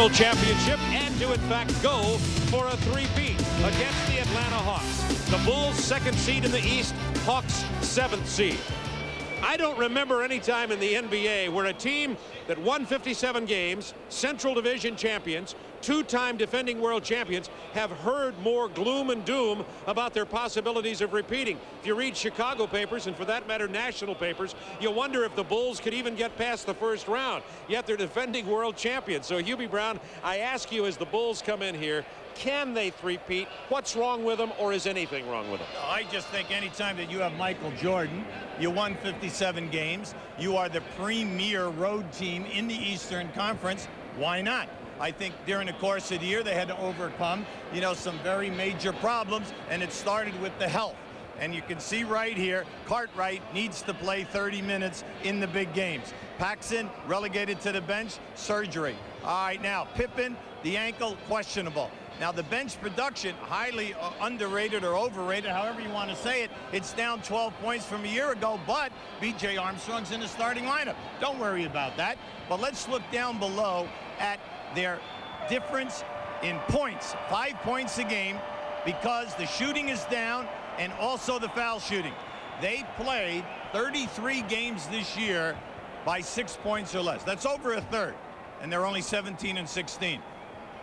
World Championship and to, in fact, go for a three-peat against the Atlanta Hawks. The Bulls, 2nd seed in the East, Hawks, 7th seed. I don't remember any time in the NBA where a team that won 57 games, Central Division champions, two-time defending world champions, have heard more gloom and doom about their possibilities of repeating. If you read Chicago papers, and for that matter national papers, you wonder if the Bulls could even get past the first round, yet they're defending world champions. So Hubie Brown, I ask you, as the Bulls come in here, can they three-peat? What's wrong with them, or is anything wrong with them? I just think anytime that you have Michael Jordan, you won 57 games, you are the premier road team in the Eastern Conference, why not? I think during the course of the year they had to overcome, some very major problems, and it started with the health. And you can see right here, Cartwright needs to play 30 minutes in the big games. Paxson relegated to the bench, surgery. All right, now Pippen, the ankle, questionable. Now the bench production, highly underrated or overrated, however you want to say it. It's down 12 points from a year ago, but B.J. Armstrong's in the starting lineup. Don't worry about that. But let's look down below at their difference in points. 5 points a game because the shooting is down and also the foul shooting. They played 33 games this year by 6 points or less. That's over a third, and they're only 17 and 16.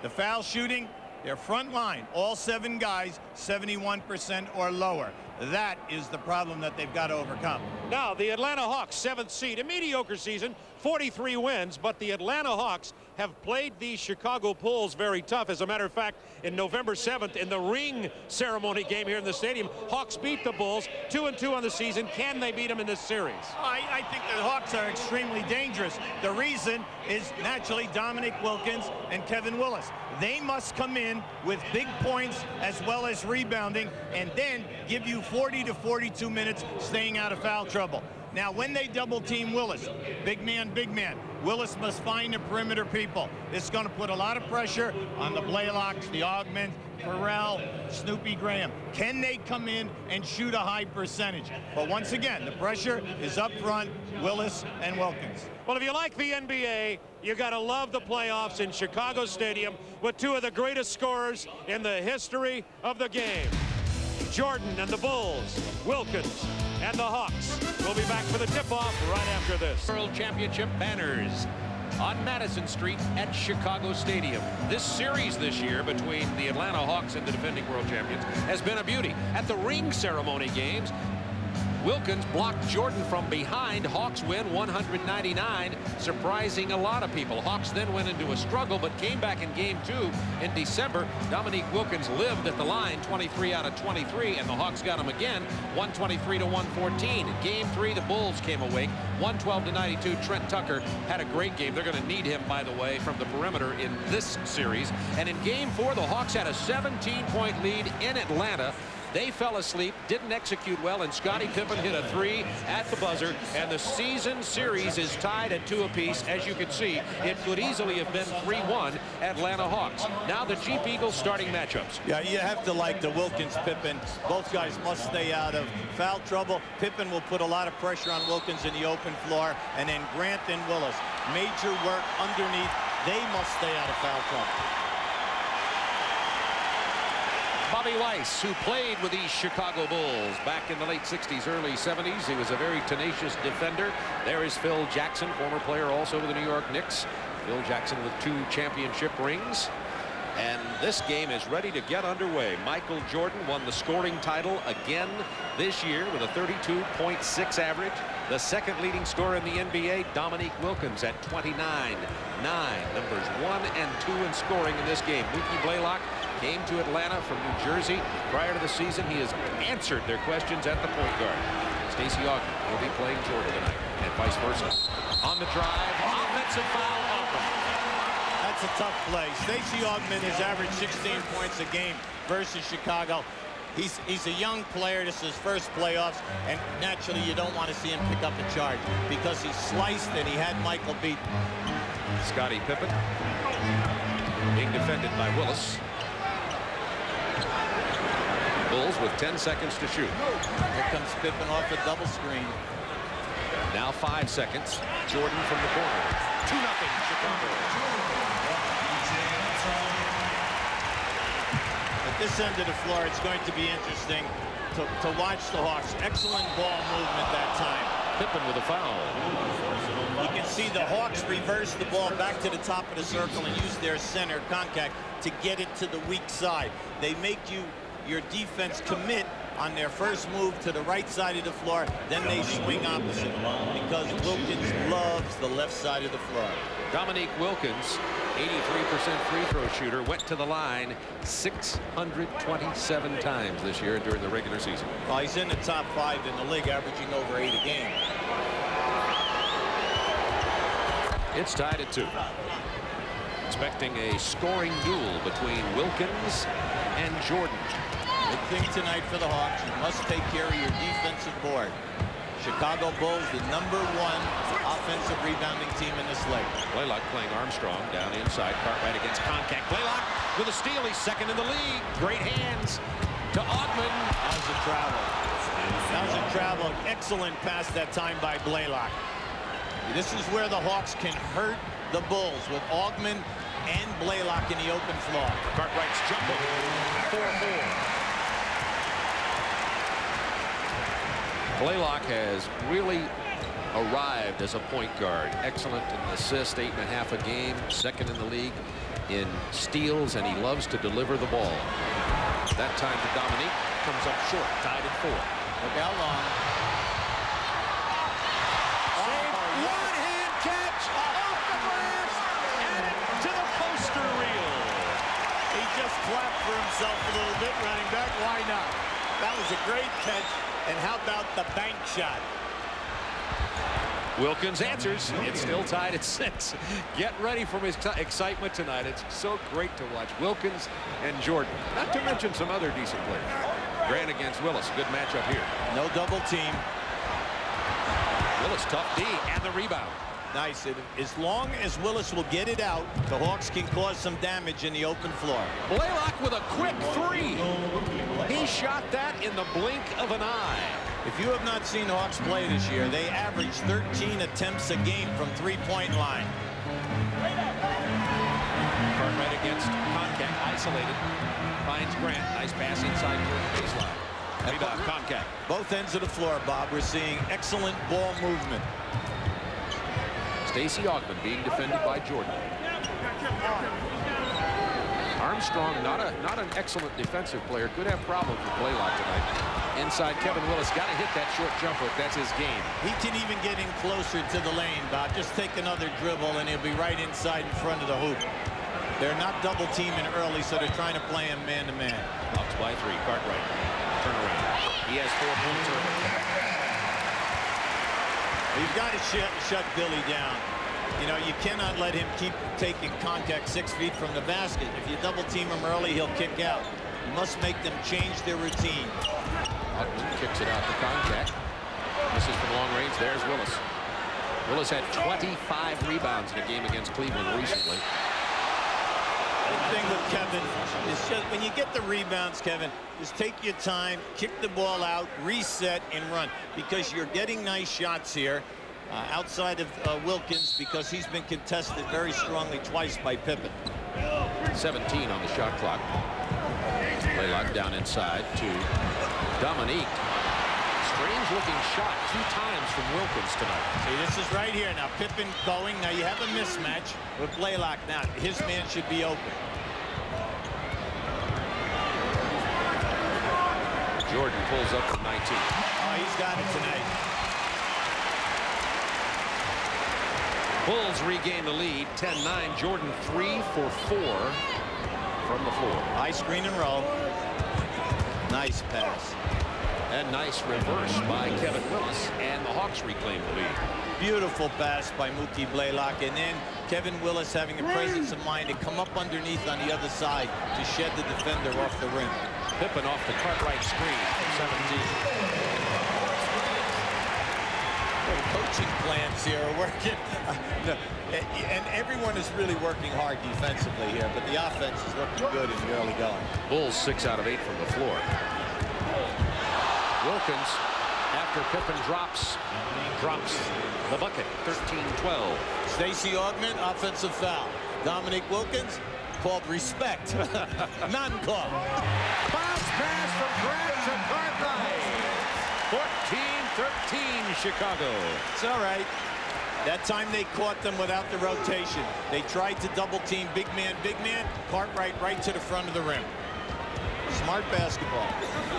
The foul shooting, their front line, all 7 guys, 71% or lower. That is the problem that they've got to overcome. Now, the Atlanta Hawks, 7th seed, a mediocre season, 43 wins, but the Atlanta Hawks have played the Chicago Bulls very tough. As a matter of fact, in November 7th, in the ring ceremony game here in the stadium, Hawks beat the Bulls 2-2 on the season. Can they beat them in this series? I think the Hawks are extremely dangerous. The reason is naturally Dominique Wilkins and Kevin Willis. They must come in with big points as well as rebounding, and then give you 40 to 42 minutes staying out of foul trouble. Now, when they double team Willis, big man, Willis must find the perimeter people. It's going to put a lot of pressure on the Blaylocks, the Augment, Pharrell, Snoopy Graham. Can they come in and shoot a high percentage? But once again, the pressure is up front, Willis and Wilkins. Well, if you like the NBA, you got to love the playoffs in Chicago Stadium with 2 of the greatest scorers in the history of the game. Jordan and the Bulls, Wilkins and the Hawks. We'll be back for the tip-off right after this. World Championship banners on Madison Street at Chicago Stadium. This series this year between the Atlanta Hawks and the defending world champions has been a beauty. At the ring ceremony games, Wilkins blocked Jordan from behind. Hawks win 199, surprising a lot of people. Hawks then went into a struggle, but came back in game 2 in December. Dominique Wilkins lived at the line, 23 out of 23, and the Hawks got him again, 123 to 114. In game 3, the Bulls came awake, 112 to 92. Trent Tucker had a great game. They're going to need him, by the way, from the perimeter in this series. And in game 4, the Hawks had a 17-point lead in Atlanta. They fell asleep, didn't execute well, and Scottie Pippen hit a 3 at the buzzer, and the season series is tied at 2 apiece. As you can see, it could easily have been 3-1 Atlanta Hawks. Now the Jeep Eagles starting matchups. Yeah, you have to like the Wilkins-Pippen. Both guys must stay out of foul trouble. Pippen will put a lot of pressure on Wilkins in the open floor, and then Grant and Willis. Major work underneath. They must stay out of foul trouble. Bobby Weiss, who played with these Chicago Bulls back in the late 60s, early 70s. He was a very tenacious defender. There is Phil Jackson, former player also with the New York Knicks. Phil Jackson with 2 championship rings. And this game is ready to get underway. Michael Jordan won the scoring title again this year with a 32.6 average. The 2nd leading scorer in the NBA, Dominique Wilkins, at 29-9. Numbers 1 and 2 in scoring in this game. Mookie Blaylock came to Atlanta from New Jersey. Prior to the season, he has answered their questions at the point guard. Stacey Augmon will be playing Jordan tonight, and vice versa. On the drive, offensive foul. That's a tough play. Stacey Augmon has averaged 16 points a game versus Chicago. He's a young player. This is his first playoffs, and naturally you don't want to see him pick up a charge because he sliced and he had Michael beat. Scottie Pippen being defended by Willis. Bulls with 10 seconds to shoot. Here comes Pippen off a double screen. Now 5 seconds. Jordan from the corner. 2-0 Chicago. this end of the floor, it's going to be interesting to watch the Hawks. Excellent ball movement that time. Pippen with a foul. You can see the Hawks reverse the ball back to the top of the circle and use their center contact to get it to the weak side. They make your defense commit on their first move to the right side of the floor, then they swing opposite because Wilkins loves the left side of the floor. Dominique Wilkins, 83% free throw shooter, went to the line 627 times this year during the regular season. Well, he's in the top 5 in the league, averaging over 8 a game. It's tied at 2. Expecting a scoring duel between Wilkins and Jordan. Big thing tonight for the Hawks. You must take care of your defensive board. Chicago Bulls, the #1 offensive rebounding team in this league. Blaylock playing Armstrong down inside. Cartwright against Concact. Blaylock with a steal. He's second in the league. Great hands to Augmon. That was a travel. That was a travel. Excellent pass that time by Blaylock. This is where the Hawks can hurt the Bulls with Augmon and Blaylock in the open floor. Cartwright's jumper. 4-4. Blaylock has really arrived as a point guard. Excellent in assist, 8.5 a game. Second in the league in steals, and he loves to deliver the ball. That time to Dominique. Comes up short, tied at 4. Look how long. One-hand catch off the glass and to the poster reel. He just clapped for himself a little bit running back. Why not? That was a great catch. And how about the bank shot? Wilkins answers. It's still tied at 6. Get ready for his excitement tonight. It's so great to watch Wilkins and Jordan. Not to mention some other decent players. Grant against Willis. Good matchup here. No double team. Willis tough D and the rebound. Nice. As long as Willis will get it out, the Hawks can cause some damage in the open floor. Blaylock with a quick 3. He shot that in the blink of an eye. If you have not seen the Hawks play this year, they average 13 attempts a game from three-point line. Cartwright against Concact, isolated. Finds Grant. Nice pass inside the baseline. Rebound, Concact. Both ends of the floor, Bob. We're seeing excellent ball movement. Stacey Augmon being defended by Jordan. Armstrong, not an excellent defensive player. Could have problems with Blaylock tonight. Inside, Kevin Willis got to hit that short jump hook. That's his game. He can even get in closer to the lane, Bob. Just take another dribble, and he'll be right inside in front of the hoop. They're not double teaming early, so they're trying to play him man-to-man. Hawks by 3. Cartwright. Turn around. He has 4 points early. You've got to shut Billy down. You know, you cannot let him keep taking contact 6 feet from the basket. If you double team him early, he'll kick out. You must make them change their routine. Augmon kicks it out to Concact. This is from long range. There's Willis. Willis had 25 rebounds in a game against Cleveland recently. The thing with Kevin is just when you get the rebounds, Kevin, just take your time, kick the ball out, reset, and run. Because you're getting nice shots here outside of Wilkins because he's been contested very strongly twice by Pippen. 17 on the shot clock. Blaylock down inside to Dominique. Strange looking shot 2 times from Wilkins tonight. See, this is right here. Now Pippen going. Now you have a mismatch with Blaylock. Now his man should be open. Jordan pulls up from 19. Oh, he's got it tonight. Bulls regain the lead. 10-9. Jordan 3 for 4 from the floor. High screen and roll. Nice pass. And nice reverse by Kevin Willis, and the Hawks reclaim the lead. Beautiful pass by Mookie Blaylock, and then Kevin Willis having the presence of mind to come up underneath on the other side to shed the defender off the rim. Pippen off the Cartwright screen from 17. The coaching plans here are working. And everyone is really working hard defensively here, but the offense is looking good in the early going. Bulls 6 out of 8 from the floor. Wilkins, after Pippen drops the bucket. 13-12. Stacey Augmon, offensive foul. Dominique Wilkins, called respect. None called. Bounce pass from Grant to Cartwright. 14-13 Chicago. It's all right. That time they caught them without the rotation. They tried to double team big man. Cartwright right to the front of the rim. Smart basketball.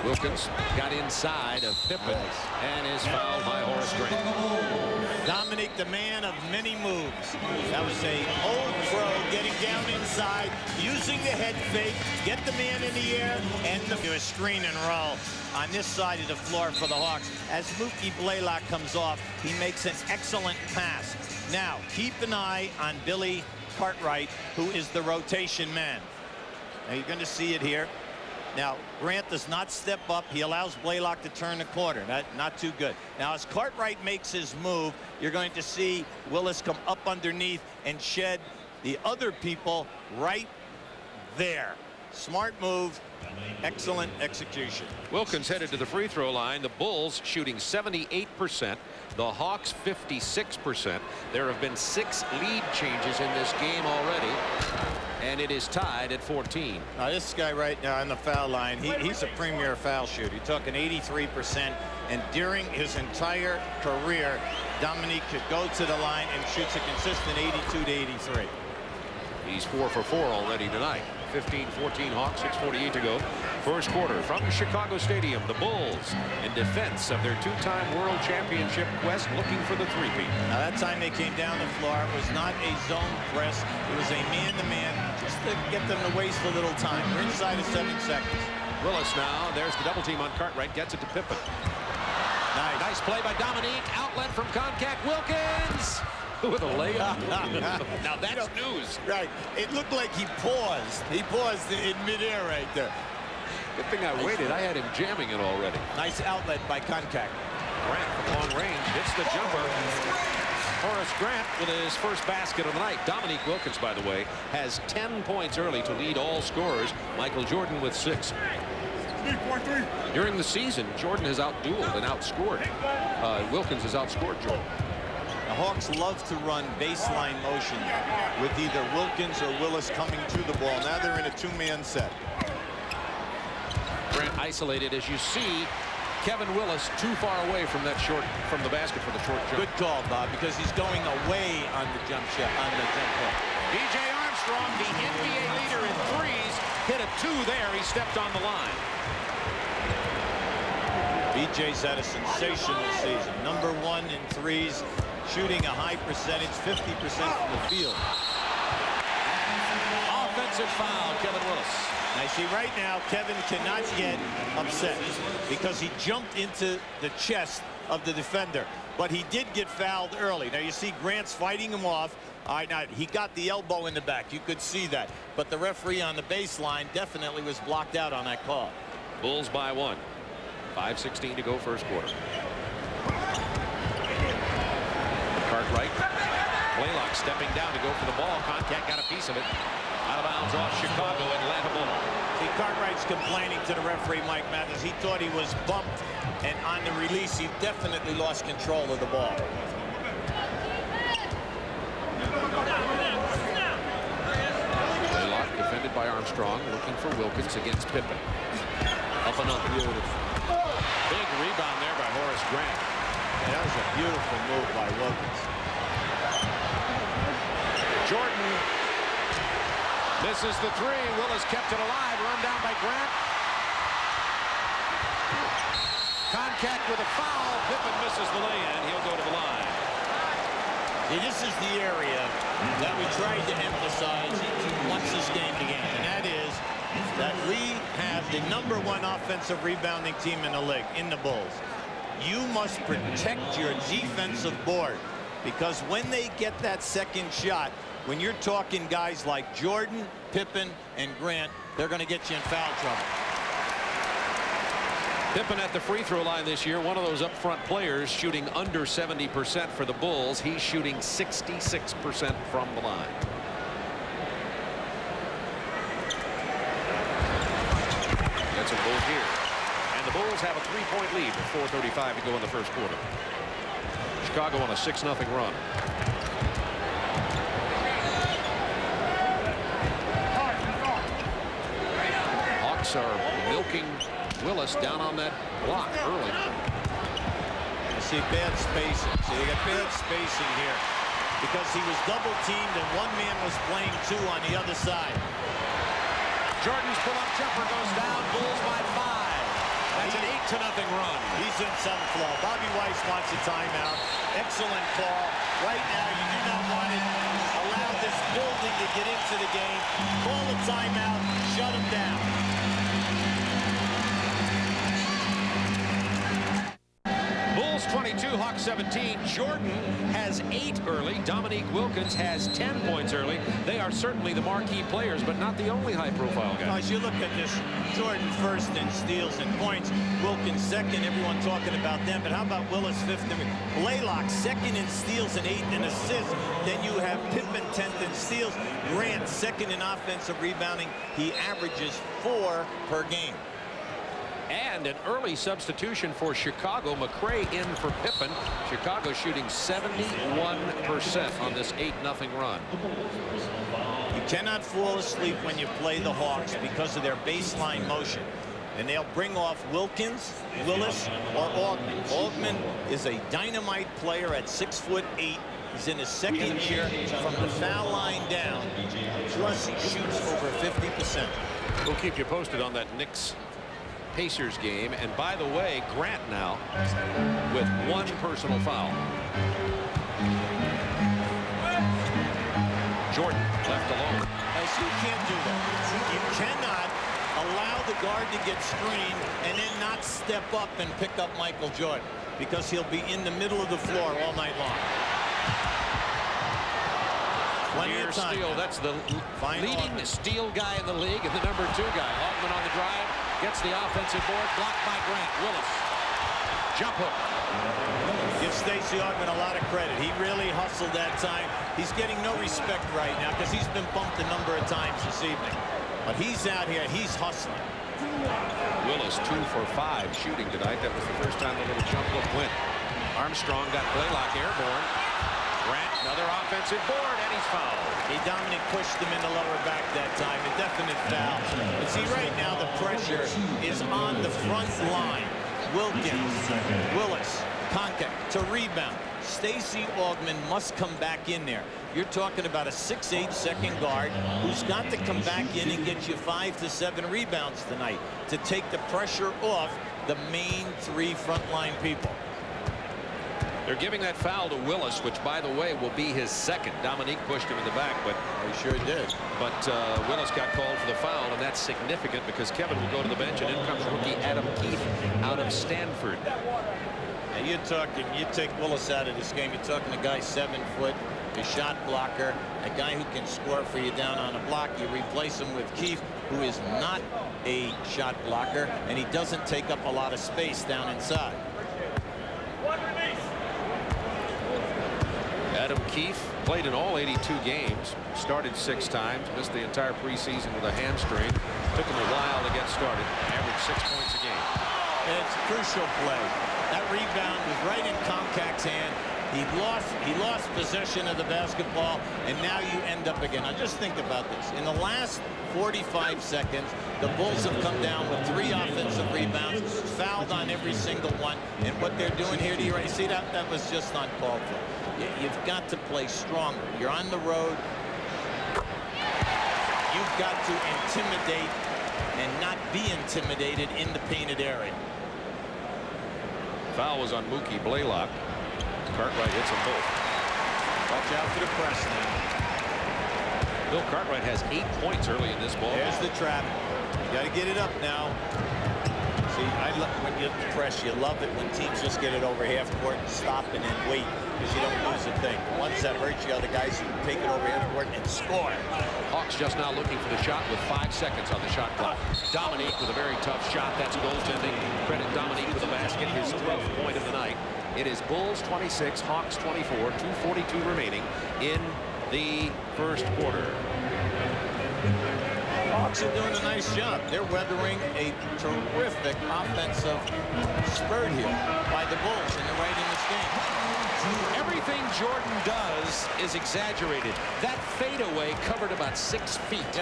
Wilkins got inside of Pippen and is fouled by Horace Grant. Dominique, the man of many moves. That was a old pro getting down inside, using the head fake, get the man in the air, and a screen and roll on this side of the floor for the Hawks. As Mookie Blaylock comes off, he makes an excellent pass. Now, keep an eye on Billy Cartwright, who is the rotation man. Now, you're going to see it here. Now, Grant does not step up. He allows Blaylock to turn the corner. Not too good. Now, as Cartwright makes his move, you're going to see Willis come up underneath and shed the other people right there. Smart move. Excellent execution. Wilkins headed to the free throw line. The Bulls shooting 78%. The Hawks 56%. There have been 6 lead changes in this game already. And it is tied at 14. Now this guy right now on the foul line, he's a premier foul shooter. You're talking 83%. And during his entire career, Dominique could go to the line and shoots a consistent 82 to 83. He's 4 for 4 already tonight. 15-14 Hawks, 6:48 to go. First quarter from Chicago Stadium. The Bulls in defense of their 2-time world championship quest, looking for the three-peat. Now that time they came down the floor, it was not a zone press. It was a man-to-man, just to get them to waste a little time. We're inside of 7 seconds. Willis now. There's the double team on Cartwright. Gets it to Pippen. Nice play by Dominique. Outlet from Concac. Wilkins with a layup. Now that's news. Right. It looked like he paused. He paused in midair right there. Good thing I waited. I had him jamming it already. Nice outlet by Concac. Grant from long range hits the jumper. Horace Grant with his first basket of the night. Dominique Wilkins, by the way, has 10 points early to lead all scorers. Michael Jordan with 6. During the season, Jordan has outdueled and outscored. Wilkins has outscored Jordan. The Hawks love to run baseline motion with either Wilkins or Willis coming to the ball. Now they're in a 2-man set. Grant isolated, as you see. Kevin Willis too far away from that from the basket for the short jump. Good call, Bob, because he's going away on the jump shot, on the jump hook. B.J. Armstrong, the NBA leader in threes, hit a 2 there. He stepped on the line. B.J.'s had a sensational season. Number 1 in threes, shooting a high percentage, 50% from the field. Offensive foul, Kevin Willis. Now, see, right now, Kevin cannot get upset because he jumped into the chest of the defender. But he did get fouled early. Now, you see Grant's fighting him off. All right, now, he got the elbow in the back. You could see that. But the referee on the baseline definitely was blocked out on that call. Bulls by 1. 5:16 to go first quarter. Cartwright. Blaylock stepping down to go for the ball. Concac got a piece of it. Out of bounds off Chicago. Atlanta ball. See, Cartwright's complaining to the referee, Mike Mathis. He thought he was bumped, and on the release, he definitely lost control of the ball. Blaylock defended by Armstrong, looking for Wilkins against Pippen. Up and up. Beautiful. Big rebound there by Horace Grant. Yeah, that was a beautiful move by Wilkins. Jordan misses the 3. Willis kept it alive. Run down by Grant. Concac with a foul. Pippen misses the lay-in. He'll go to the line. See, this is the area that we tried to emphasize once this game began, and that is that we have the #1 offensive rebounding team in the league, in the Bulls. You must protect your defensive board, because when they get that second shot, when you're talking guys like Jordan, Pippen, and Grant, they're going to get you in foul trouble. Pippen at the free throw line this year, one of those up front players, shooting under 70% for the Bulls. He's shooting 66% from the line. That's a goal here. And the Bulls have a 3-point lead with 4:35 to go in the first quarter. Chicago on a 6-0 run. Hawks are milking Willis down on that block early. You see bad spacing. So you got bad spacing here because he was double teamed and one man was playing two on the other side. Jordan's pull-up jumper goes down. Bulls by 5. That's an 8-0 run. He's in some flow. Bobby Weiss wants a timeout. Excellent call. Right now, you do not want to allow this building to get into the game. Call a timeout. Shut him down. Bulls 22, Hawks 17. Jordan has 8 early. Dominique Wilkins has 10 points early. They are certainly the marquee players, but not the only high-profile guys. As you look at this, Jordan first in steals and points, Wilkins second, everyone talking about them, but how about Willis fifth? Blaylock second in steals and 8th in assists. Then you have Pippen 10th in steals. Grant second in offensive rebounding. He averages 4 per game. And an early substitution for Chicago. McRae in for Pippen. Chicago shooting 71% on this 8-0 run. You cannot fall asleep when you play the Hawks because of their baseline motion. And they'll bring off Wilkins, Willis, or Augman. Augman is a dynamite player at 6'8". He's in his second year from the foul line down. Plus, he shoots over 50%. We'll keep you posted on that Knicks Pacers game. And by the way, Grant now with 1 personal foul. Jordan left alone. You can't do that. You cannot allow the guard to get screened and then not step up and pick up Michael Jordan, because he'll be in the middle of the floor all night long. Near steal. That's the leading steal guy in the league and the #2 guy. Augman on the drive. Gets the offensive board, blocked by Grant. Willis. Jump hook. Give Stacey Augman a lot of credit. He really hustled that time. He's getting no respect right now because he's been bumped a number of times this evening. But he's out here. He's hustling. Willis 2 for 5 shooting tonight. That was the first time the little jump hook went. Armstrong got Blaylock airborne. Grant, another offensive board, and he's fouled. Dominic pushed him in the lower back that time. A definite foul. But see, right now the pressure is on the front line. Wilkins, Willis, Conca to rebound. Stacey Augman must come back in there. You're talking about a 6'8" second guard who's got to come back in and get you 5 to 7 rebounds tonight to take the pressure off the main 3 frontline people. They're giving that foul to Willis, which, by the way, will be his second. Dominique pushed him in the back, but he sure did. But Willis got called for the foul, and that's significant because Kevin will go to the bench, and in comes rookie Adam Keefe out of Stanford. Now you're talking, you take Willis out of this game, you're talking a guy 7 foot, a shot blocker, a guy who can score for you down on a block. You replace him with Keefe, who is not a shot blocker, and he doesn't take up a lot of space down inside. Adam Keefe played in all 82 games, started 6 times, missed the entire preseason with a hamstring. Took him a while to get started, averaged 6 points a game. And it's a crucial play. That rebound was right in Comcac's hand. He lost possession of the basketball, and now you end up again. Now just think about this. In the last 45 seconds, the Bulls have come down with 3 offensive rebounds, fouled on every single one, and what they're doing here, do you see that? That was just not called for. You've got to play stronger. You're on the road. You've got to intimidate and not be intimidated in the painted area. Foul was on Mookie Blaylock. Cartwright hits them both. Watch out for the press now. Bill Cartwright has 8 points early in this ball. There's the trap. You got to get it up now. See, when you press, you love it when teams just get it over half court and stop and then wait, because you don't lose a thing. Once that hurts you, other guys who take it over half court and score. Hawks just now looking for the shot with 5 seconds on the shot clock. Dominique with a very tough shot. That's goaltending. Credit Dominique with a basket, his 12th point of the night. It is Bulls 26, Hawks 24, 2:42 remaining in the first quarter. Hawks are doing a nice job. They're weathering a terrific offensive spurt here by the Bulls, and they're right in this game. Everything Jordan does is exaggerated. That fadeaway covered about 6 feet.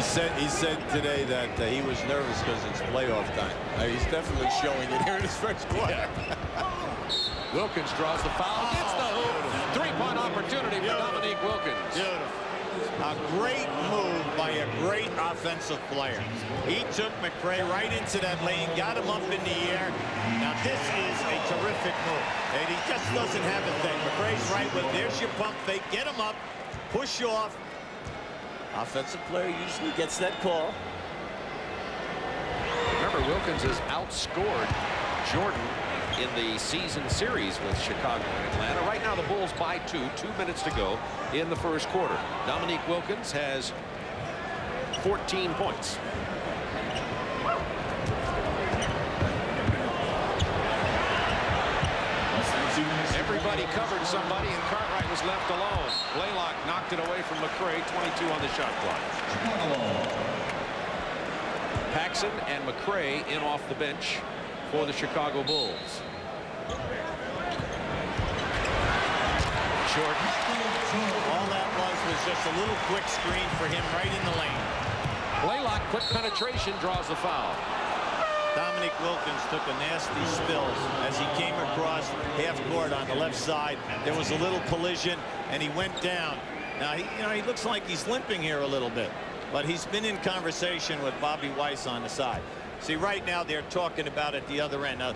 He said today that he was nervous because it's playoff time. He's definitely showing it here in his first quarter. Wilkins draws the foul, gets the hoop. Three-point opportunity for Dominique Wilkins. Beautiful. A great move by a great offensive player. He took McRae right into that lane, got him up in the air. Now this is a terrific move, and he just doesn't have a thing. McRae's right with, there's your pump fake, get him up, push you off. Offensive player usually gets that call. Remember, Wilkins has outscored Jordan in the season series with Chicago and Atlanta. Right now the Bulls by 2 minutes to go in the first quarter. Dominique Wilkins has 14 points. Everybody covered somebody, and Cartwright was left alone. Blaylock knocked it away from McRae. 22 on the shot clock. Paxson and McRae in off the bench for the Chicago Bulls. Jordan. All that was just a little quick screen for him right in the lane. Blaylock, quick penetration, draws the foul. Dominique Wilkins took a nasty spill as he came across half court on the left side. There was a little collision, and he went down. Now, he looks like he's limping here a little bit, but he's been in conversation with Bobby Weiss on the side. See, right now they're talking about at the other end. Now,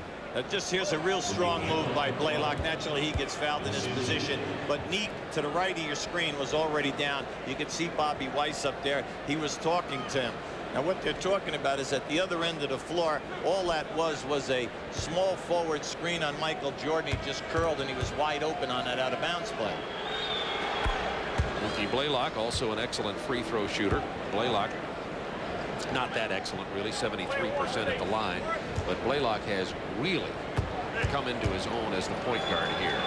just here's a real strong move by Blaylock. Naturally, he gets fouled in his position, but Neek to the right of your screen was already down. You can see Bobby Weiss up there. He was talking to him. Now, what they're talking about is at the other end of the floor, all that was a small forward screen on Michael Jordan. He just curled, and he was wide open on that out-of-bounds play. Ricky Blaylock, also an excellent free throw shooter. Blaylock, not that excellent, really, 73% at the line. But Blaylock has really come into his own as the point guard here.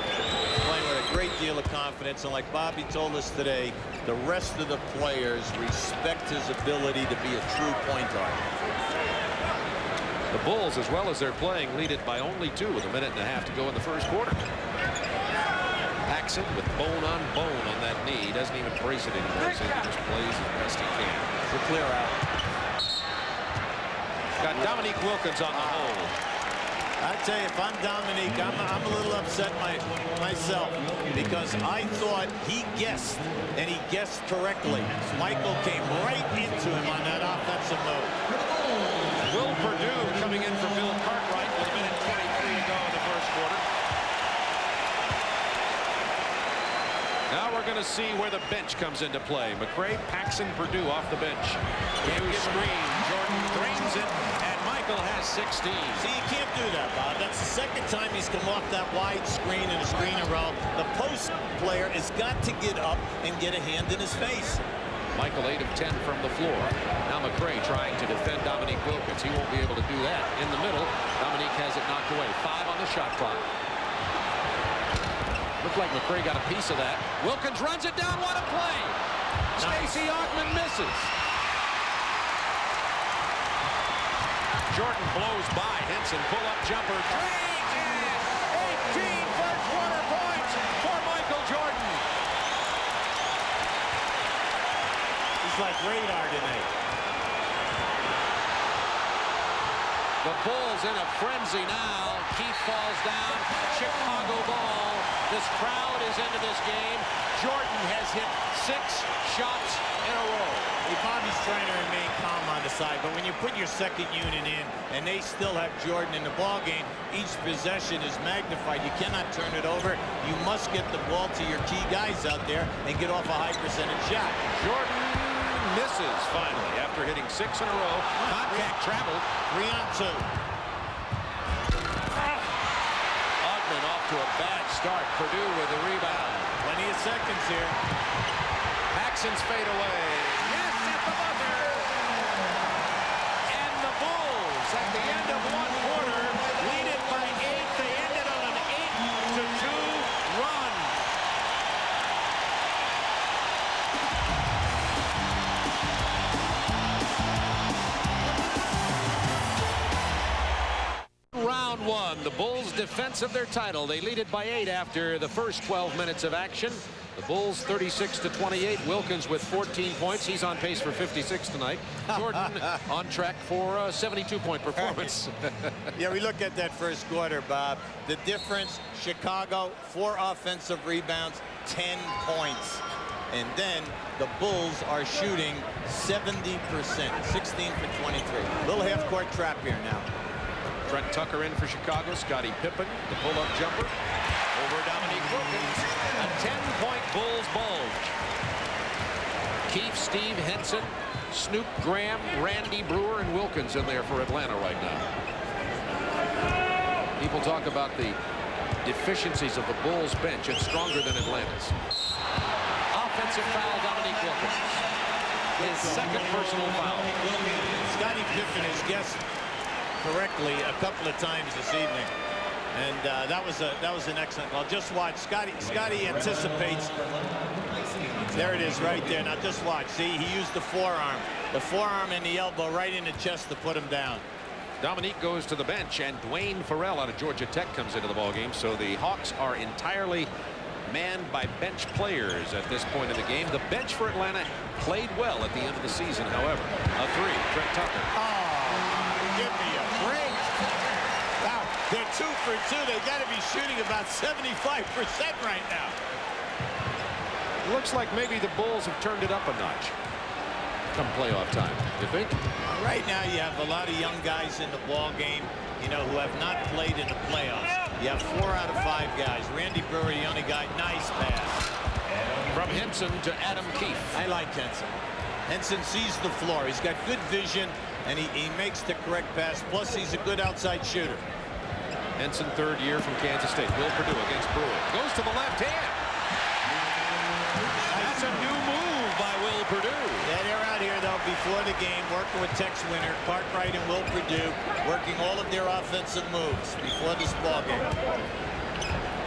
Playing with a great deal of confidence, and like Bobby told us today, the rest of the players respect his ability to be a true point guard. The Bulls, as well as they're playing, lead it by only 2 with a minute and a half to go in the first quarter. Paxson with bone on bone on that knee. He doesn't even brace it anymore. So he just plays as best he can. The clear out. Got Dominique Wilkins on the hold. I tell you, if I'm Dominique, I'm a little upset myself because I thought he guessed, and he guessed correctly. Michael came right into him on that offensive move. Will Perdue coming in for Bill Cartwright with a minute 23 to go in the first quarter. Now we're going to see where the bench comes into play. McRae, Paxson, Perdue off the bench. Perdue screen. Jordan drains it, and Michael has 16. See, you can't do that, Bob. That's the second time he's come off that wide screen in a screen and roll. The post player has got to get up and get a hand in his face. Michael 8 of 10 from the floor. Now McRae trying to defend Dominique Wilkins. He won't be able to do that. In the middle, Dominique has it knocked away. 5 on the shot clock. Looked like McRae got a piece of that. Wilkins runs it down. What a play! Stacey Augmon misses. Jordan blows by. Henson pull-up jumper. Drains in. 18 first quarter points for Michael Jordan. He's like radar tonight. The Bulls in a frenzy now. Keith falls down. Chicago ball. This crowd is into this game. Jordan has hit 6 shots in a row. Hey, Bobby's trying to remain calm on the side, but when you put your second unit in and they still have Jordan in the ball game, each possession is magnified. You cannot turn it over. You must get the ball to your key guys out there and get off a high percentage shot. Jordan misses finally after hitting 6 in a row. Contact traveled. 3 on 2. Augmon off to a bad start. Perdue with the rebound. Plenty of seconds here. Paxson's fade away. Yes, at the buzzer. And the Bulls at the end of one quarter lead it by 8. They ended on an 8-2 run. Round 1, the Bulls defense of their title. They lead it by 8 after the first 12 minutes of action. The Bulls 36-28. Wilkins with 14 points. He's on pace for 56 tonight. Jordan on track for a 72-point performance. Yeah, we look at that first quarter, Bob. The difference, Chicago, 4 offensive rebounds, 10 points. And then the Bulls are shooting 70%, 16 for 23. Little half-court trap here now. Trent Tucker in for Chicago. Scottie Pippen, the pull-up jumper. Over Dominique Wilkins. A 10-point Bulls bulge. Keefe, Steve, Henson, Snoop Graham, Randy Brewer, and Wilkins in there for Atlanta right now. People talk about the deficiencies of the Bulls bench. It's stronger than Atlanta's. Offensive foul, Dominique Wilkins. His second personal foul. Scottie Pippen has guessed correctly a couple of times this evening. And that was an excellent call. Just watch. Scottie anticipates. There it is right there. Now just watch. See, he used the forearm and the elbow right in the chest to put him down. Dominique goes to the bench, and Dwayne Farrell out of Georgia Tech comes into the ballgame. So the Hawks are entirely manned by bench players at this point in the game. The bench for Atlanta played well at the end of the season, however. A 3, Trent Tucker. Oh, give me a break. Wow, they're 2 for 2. They got to be shooting about 75% right now. Looks like maybe the Bulls have turned it up a notch come playoff time. You think? Right now you have a lot of young guys in the ball game, you know, who have not played in the playoffs. You have 4 out of 5 guys. Randy Brewer, the only guy. Nice pass. From Henson to Adam Keefe. I like Henson. Henson sees the floor. He's got good vision, and he makes the correct pass. Plus, he's a good outside shooter. Henson, 3rd year from Kansas State. Will Perdue against Brewer. Goes to the left hand. That's a new move by Will Perdue. Yeah, they're out here, though, before the game, working with Tex Winter, Cartwright, and Will Perdue, working all of their offensive moves before this ball game.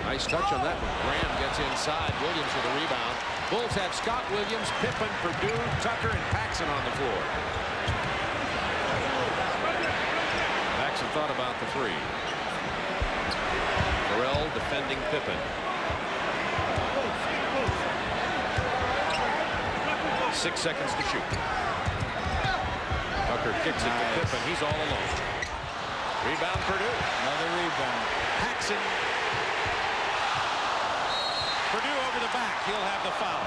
Nice touch on that one. Graham gets inside. Williams with a rebound. Bulls have Scott Williams, Pippen, Perdue, Tucker, and Paxson on the floor. Paxson thought about the 3. Farrell defending Pippen. 6 seconds to shoot. Tucker kicks it to Pippen. He's all alone. Rebound Perdue. Another rebound. Paxson. Perdue over the back. He'll have the foul.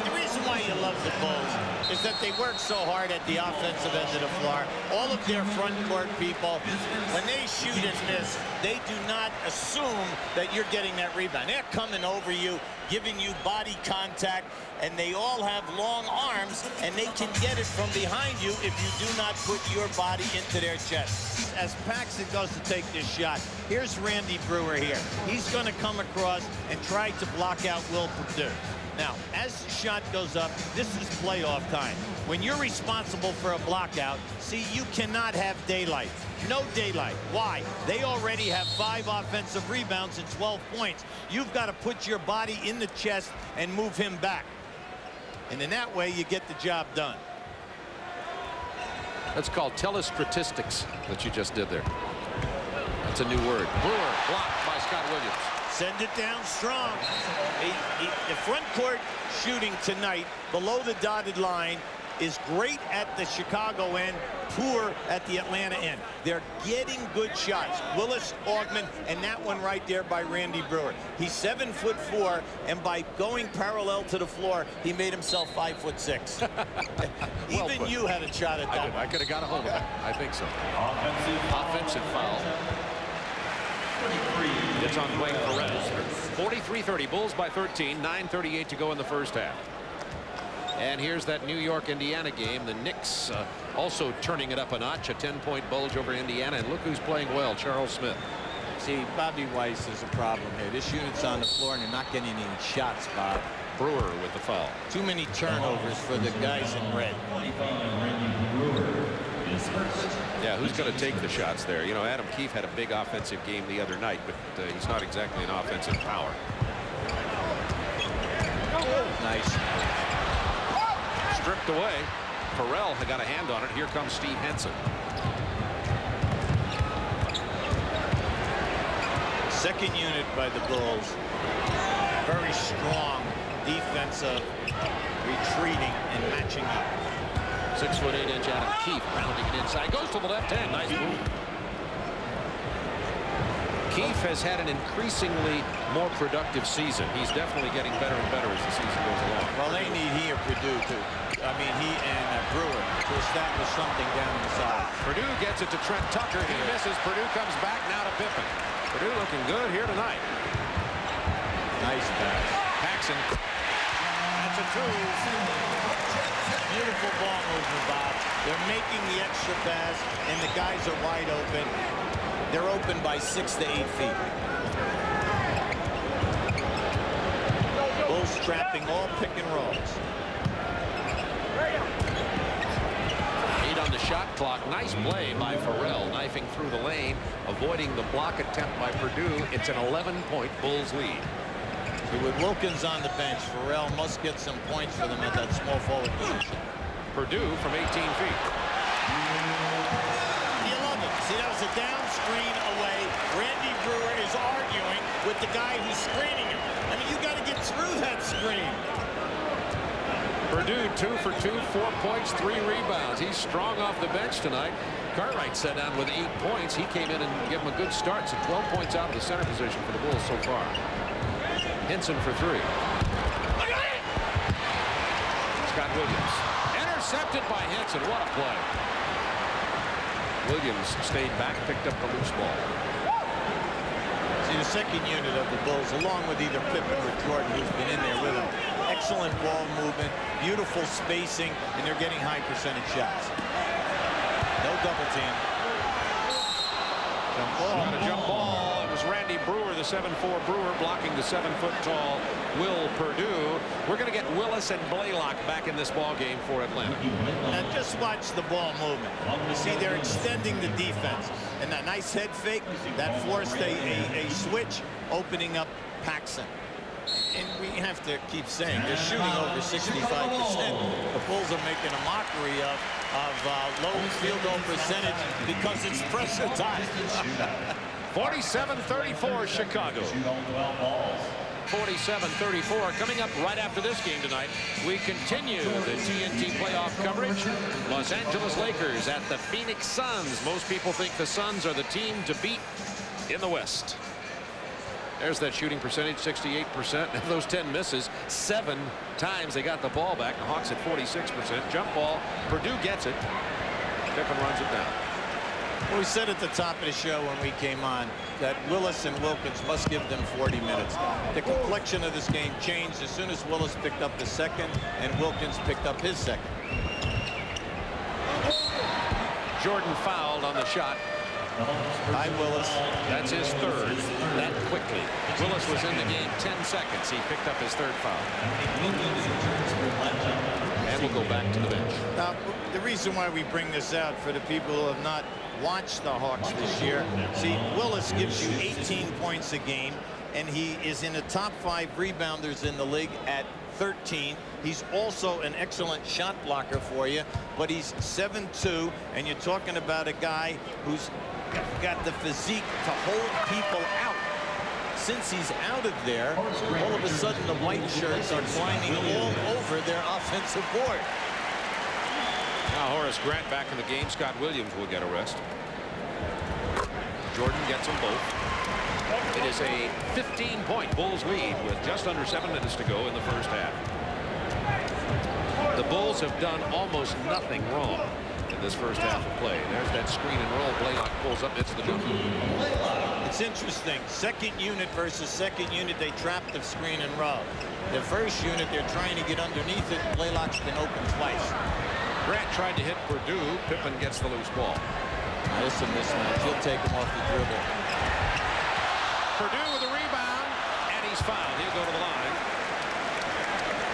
The reason why you love the Bulls is that they work so hard at the offensive end of the floor. All of their front court people, when they shoot and miss, they do not assume that you're getting that rebound. They're coming over you, giving you body contact, and they all have long arms, and they can get it from behind you if you do not put your body into their chest. As Paxson goes to take this shot, here's Randy Brewer here. He's going to come across and try to block out Will Perdue. Now, as the shot goes up, this is playoff time. When you're responsible for a blockout, see, you cannot have daylight. No daylight. Why? They already have 5 offensive rebounds and 12 points. You've got to put your body in the chest and move him back. And in that way, you get the job done. That's called telestatistics that you just did there. That's a new word. Brewer blocked by Scott Williams. Send it down strong. The front court shooting tonight below the dotted line is great at the Chicago end, poor at the Atlanta end. They're getting good shots. Willis, Augman, and that one right there by Randy Brewer. He's 7'4", and by going parallel to the floor, he made himself 5'6". Well Even you had a shot at that. I could have got a hold of it. I think so. Offensive foul. It's on Dwayne Farrell. 43-30. Bulls by 13. 9:38 to go in the first half. And here's that New York-Indiana game. The Knicks also turning it up a notch. A 10-point bulge over Indiana. And look who's playing well, Charles Smith. See, Bobby Weiss is a problem here. This unit's on the floor, and they're not getting any shots, Bob. Brewer with the foul. Too many turnovers for the guys in red. Yeah, who's going to take the shots there? You know, Adam Keefe had a big offensive game the other night, but he's not exactly an offensive power. Nice. Stripped away. Farrell had got a hand on it. Here comes Steve Henson. Second unit by the Bulls. Very strong defensive retreating and matching up. 6'8" Adam Keefe rounding it inside. Goes to the left hand. Nice move. Keefe has had an increasingly more productive season. He's definitely getting better and better as the season goes along. Well, they need he or Purdue too. I mean, he and Brewer to establish something down inside. Purdue gets it to Trent Tucker. He misses. Purdue comes back now to Pippen. Purdue looking good here tonight. Nice pass. Paxson. That's a two. Beautiful ball movement, Bob. They're making the extra pass, and the guys are wide open. They're open by 6 to 8 feet. Bulls trapping all pick and rolls. 8 on the shot clock. Nice play by Farrell, knifing through the lane, avoiding the block attempt by Purdue. It's an 11-point Bulls lead. So with Wilkins on the bench, Farrell must get some points for them at that small forward position. Purdue from 18 feet. You love it. See, that was a down screen away. Randy Brewer is arguing with the guy who's screening him. I mean, you got to get through that screen. Purdue 2 for 2, 4 points, 3 rebounds. He's strong off the bench tonight. Cartwright sat down with 8 points. He came in and gave him a good start. So 12 points out of the center position for the Bulls so far. Hinson for 3. Scott Williams. Intercepted by Hinson. What a play. Williams stayed back, picked up the loose ball. See, the second unit of the Bulls, along with either Pippen or Jordan, who's been in there with them. Excellent ball movement, beautiful spacing, and they're getting high percentage shots. No double team. Jump ball. Not a jump ball. It was Randy Brewer, the 7'4" Brewer, blocking the 7-foot-tall Will Purdue. We're going to get Willis and Blaylock back in this ball game for Atlanta. And just watch the ball movement. You see, they're extending the defense. And that nice head fake, that forced a switch, opening up Paxson. And we have to keep saying they're shooting over 65%. The Bulls are making a mockery of low field goal percentage because it's pressure time. 47-34 Chicago. 47-34. Coming up right after this game tonight, we continue the TNT playoff coverage. Los Angeles Lakers at the Phoenix Suns. Most people think the Suns are the team to beat in the West. There's that shooting percentage, 68%. Of those 10 misses, 7 times they got the ball back. The Hawks at 46%. Jump ball. Purdue gets it. Pippen runs it down. Well, we said at the top of the show when we came on that Willis and Wilkins must give them 40 minutes. The complexion of this game changed as soon as Willis picked up the second and Wilkins picked up his second. Jordan fouled on the shot. Hi, Willis. That's his third that quickly. Willis was in the game 10 seconds. He picked up his third foul. And we'll go back to the bench. Now, the reason why we bring this out for the people who have not watched the Hawks this year, see, Willis gives you 18 points a game, and he is in the top 5 rebounders in the league at 13. He's also an excellent shot blocker for you, but he's 7'2", and you're talking about a guy who's got the physique to hold people out. Since he's out of there, all of a sudden the white shirts are climbing all over their offensive board. Now Horace Grant back in the game. Scott Williams will get a rest. Jordan gets them both. It is a 15-point Bulls lead with just under 7 minutes to go in the first half. The Bulls have done almost nothing wrong in this first half of play. There's that screen and roll. Blaylock pulls up, hits the jumper. It's interesting. Second unit versus second unit, they trapped the screen and roll. The first unit, they're trying to get underneath it. Blaylock's been open twice. Grant tried to hit Purdue. Pippen gets the loose ball. There's some mismatch. He'll take him off the dribble. Purdue with a rebound, and he's fouled. He'll go to the line.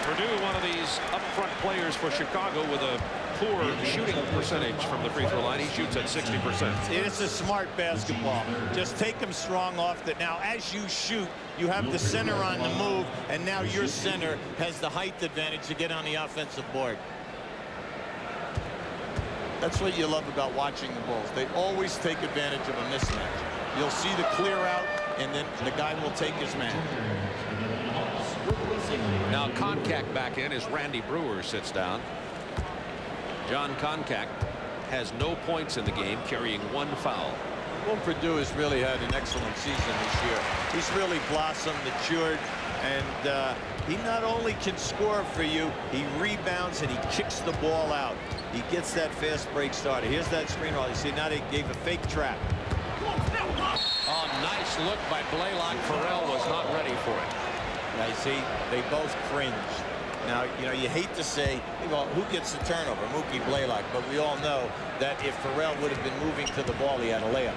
Purdue, one of these up-front players for Chicago with a poor shooting percentage from the free throw line. He shoots at 60%. It's a smart basketball. Just take him strong off that. Now, as you shoot, you have the center on the move, and now your center has the height advantage to get on the offensive board. That's what you love about watching the Bulls. They always take advantage of a mismatch. You'll see the clear out, and then the guy will take his man. Now Koncak back in as Randy Brewer sits down. John Koncak has no points in the game, carrying 1 foul. Well, Purdue has really had an excellent season this year. He's really blossomed, matured, and he not only can score for you, he rebounds and he kicks the ball out. He gets that fast break started. Here's that screen roll. You see, now they gave a fake trap. Oh, nice look by Blaylock. Farrell was not ready for it. Now, you see, they both cringed. Now, you know, you hate to say, well, who gets the turnover? Mookie Blaylock. But we all know that if Farrell would have been moving to the ball, he had a layup.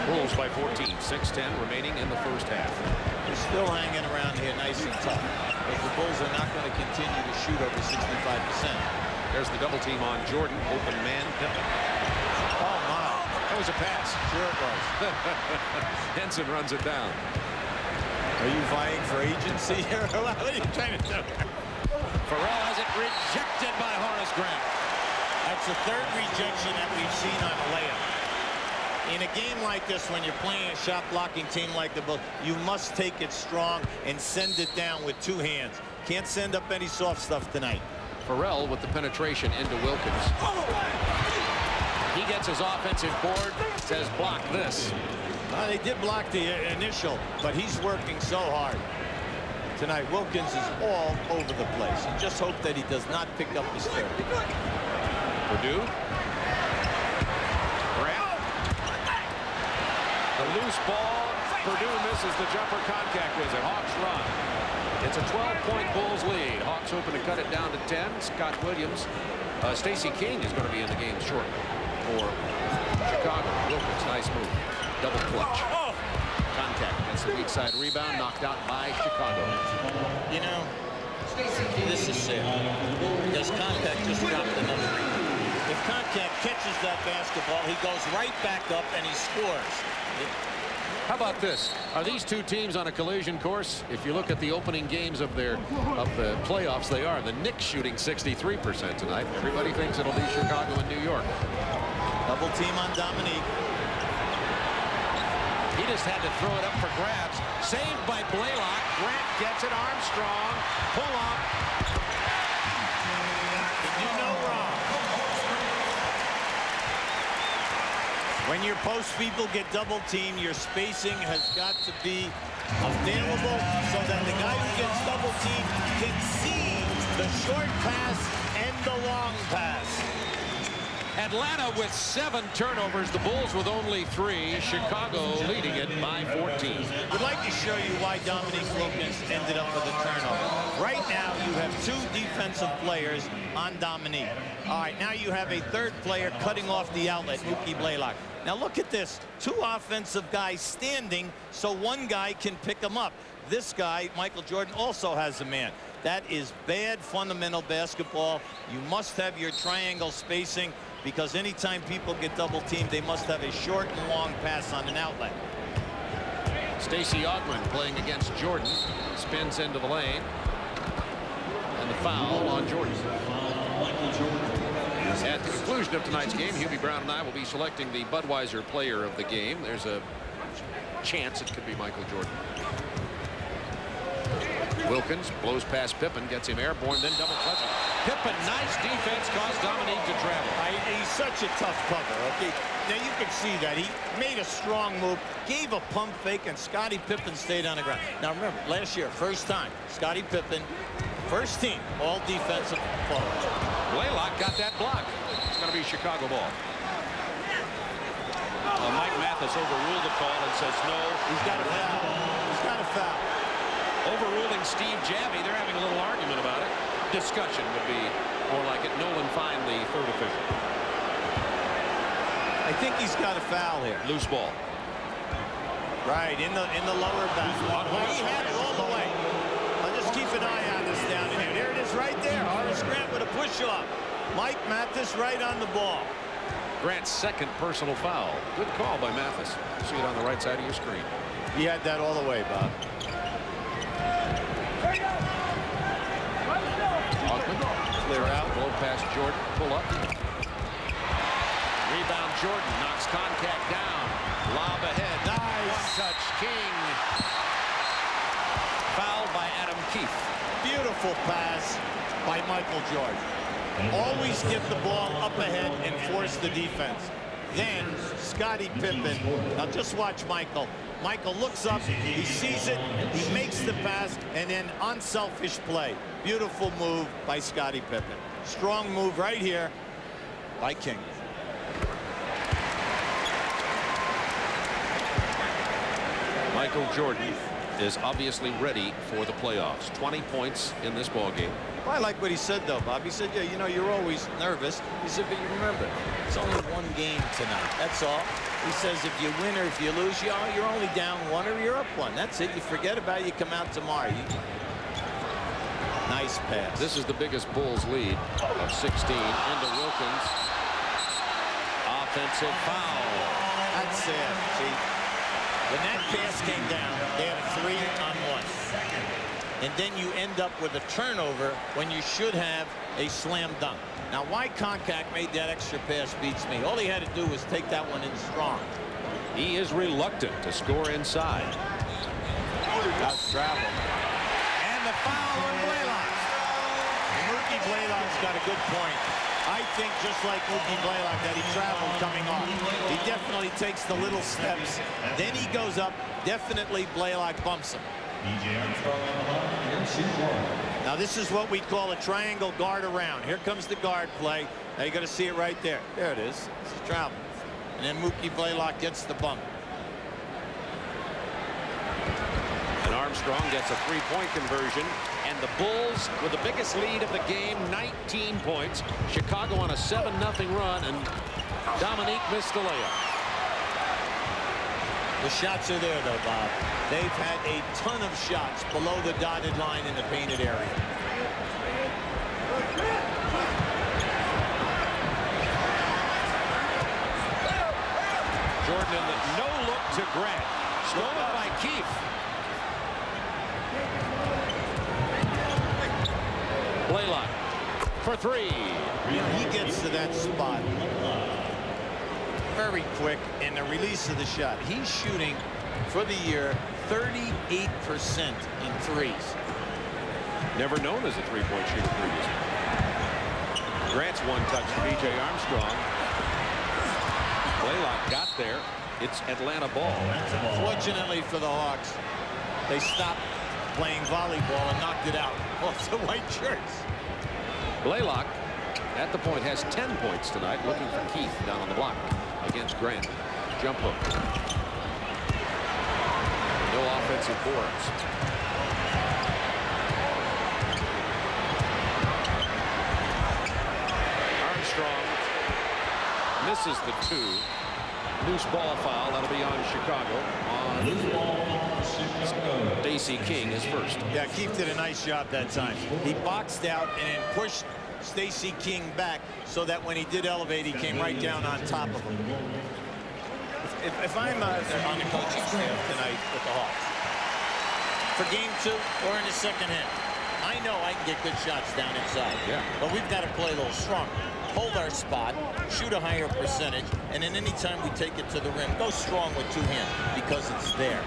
Bulls by 14, 6:10 remaining in the first half. They're still hanging around here nice and tough. But the Bulls are not going to continue to shoot over 65%. There's the double team on Jordan. Open man. Oh, my. That was a pass. Sure it was. Henson runs it down. Are you vying for agency here? What are you trying to do? Farrell has it rejected by Horace Grant. That's the 3rd rejection that we've seen on a layup. In a game like this, when you're playing a shot blocking team like the Bulls, you must take it strong and send it down with 2 hands. Can't send up any soft stuff tonight. Farrell with the penetration into Wilkins. He gets his offensive board, says block this. They did block the initial, but he's working so hard. Tonight, Wilkins is all over the place. You just hope that he does not pick up his 3rd. Purdue. Grant. The loose ball. Purdue misses the jumper. Koncak with it. Hawks run. It's a 12-point Bulls lead. Hawks hoping to cut it down to 10. Scott Williams. Stacey King is going to be in the game short for Chicago. Wilkins, nice move. Double clutch. Koncak gets the weak side rebound, knocked out by Chicago. You know, this is sad because Koncak just dropped another rebound. If Koncak catches that basketball, he goes right back up and he scores. How about this? Are these 2 teams on a collision course? If you look at the opening games of the playoffs, they are. The Knicks shooting 63% tonight. Everybody thinks it'll be Chicago and New York. Double team on Dominique. He just had to throw it up for grabs. Saved by Blaylock. Grant gets it. Armstrong. Pull up. You know wrong. When your post people get double teamed, your spacing has got to be available so that the guy who gets double teamed can see the short pass and the long pass. Atlanta with 7 turnovers. The Bulls with only 3. Chicago leading it by 14. We'd like to show you why Dominique Wilkins ended up with a turnover. Right now, you have 2 defensive players on Dominique. All right, now you have a 3rd player cutting off the outlet, Mookie Blaylock. Now look at this. 2 offensive guys standing so 1 guy can pick them up. This guy, Michael Jordan, also has a man. That is bad fundamental basketball. You must have your triangle spacing because anytime people get double teamed, they must have a short and long pass on an outlet. Stacey Augmon playing against Jordan. Spins into the lane. And the foul on Jordan. At the conclusion of tonight's game, Hubie Brown and I will be selecting the Budweiser player of the game. There's a chance it could be Michael Jordan. Wilkins blows past Pippen, gets him airborne, then double clutch. Pippen, nice defense, caused Dominique to travel. He's such a tough cover, okay? Now you can see that. He made a strong move, gave a pump fake, and Scottie Pippen stayed on the ground. Now remember, last year, first time, Scottie Pippen, first team, all defensive forwards. Blaylock got that block. It's going to be Chicago ball. Mike Mathis overruled the call and says no. He's got a foul. He's got a foul. Overruling Steve Javie. They're having a little argument about it. Discussion would be more like it. Nolan Fine, the 3rd official. I think he's got a foul here. Loose ball. Right, in the lower back. He had it all the way. I'll just keep an eye on this down in here. There it is right there. Horace Grant with a push-off. Mike Mathis right on the ball. Grant's 2nd personal foul. Good call by Mathis. See it on the right side of your screen. He had that all the way, Bob. Augmon, clear out, blow past Jordan, pull up. Rebound Jordan, knocks Koncak down. Lob ahead. Nice. One touch, King. Fouled by Adam Keefe. Beautiful pass by Michael Jordan. Always get the ball up ahead and force the defense. Then Scottie Pippen. Now just watch Michael. Michael looks up, he sees it, he makes the pass, and then unselfish play. Beautiful move by Scottie Pippen. Strong move right here by King. Michael Jordan is obviously ready for the playoffs. 20 points in this ball game. Well, I like what he said, though, Bob. He said, yeah, you know, you're always nervous. He said, but you remember, it's only one game tonight. That's all. He says, if you win or if you lose, you're only down one or you're up one. That's it. You forget about it. You come out tomorrow. Nice pass. This is the biggest Bulls lead of 16 into Wilkins. Offensive foul. That's it. See, when that pass came down, they had a 3-on-1. And then you end up with a turnover when you should have a slam dunk. Now, why Koncak made that extra pass beats me. All he had to do was take that one in strong. He is reluctant to score inside. That's travel. And the foul on Blaylock. Mookie Blaylock's got a good point. I think just like Mookie Blaylock that he traveled coming off. He definitely takes the little steps. Then he goes up. Definitely Blaylock bumps him. Now this is what we call a triangle guard around. Here comes the guard play. Now you got to see it right there. There it is. This is travel. And then Mookie Blaylock gets the bump. And Armstrong gets a three-point conversion. And the Bulls with the biggest lead of the game, 19 points. Chicago on a 7-0 run, and Dominique missed the layup. The shots are there, though, Bob. They've had a ton of shots below the dotted line in the painted area. Jordan in the no-look to Grant. Stolen by Keefe. Blaylock for three. You know, he gets to that spot very quick, and the release of the shot. He's shooting for the year 38% in threes. Never known as a three-point shooter previously. Grant's one touch to B.J. Armstrong. Blaylock got there. It's Atlanta ball. Fortunately for the Hawks, they stopped playing volleyball and knocked it out off the white shirts. Blaylock at the point has 10 points tonight, looking for Keith down on the block against Grant. Jump hook. No offensive boards. Armstrong misses the two. Loose ball foul. That'll be on Chicago. On Stacey King is first. Yeah, Keith did a nice job that time. He boxed out and then pushed Stacey King back so that when he did elevate, he came right down on top of him. If I'm on the coaching staff tonight with the Hawks, for game 2 or in the second half, I know I can get good shots down inside. Yeah. But we've got to play a little stronger. Hold our spot, shoot a higher percentage, and then anytime we take it to the rim, go strong with two hands because it's there.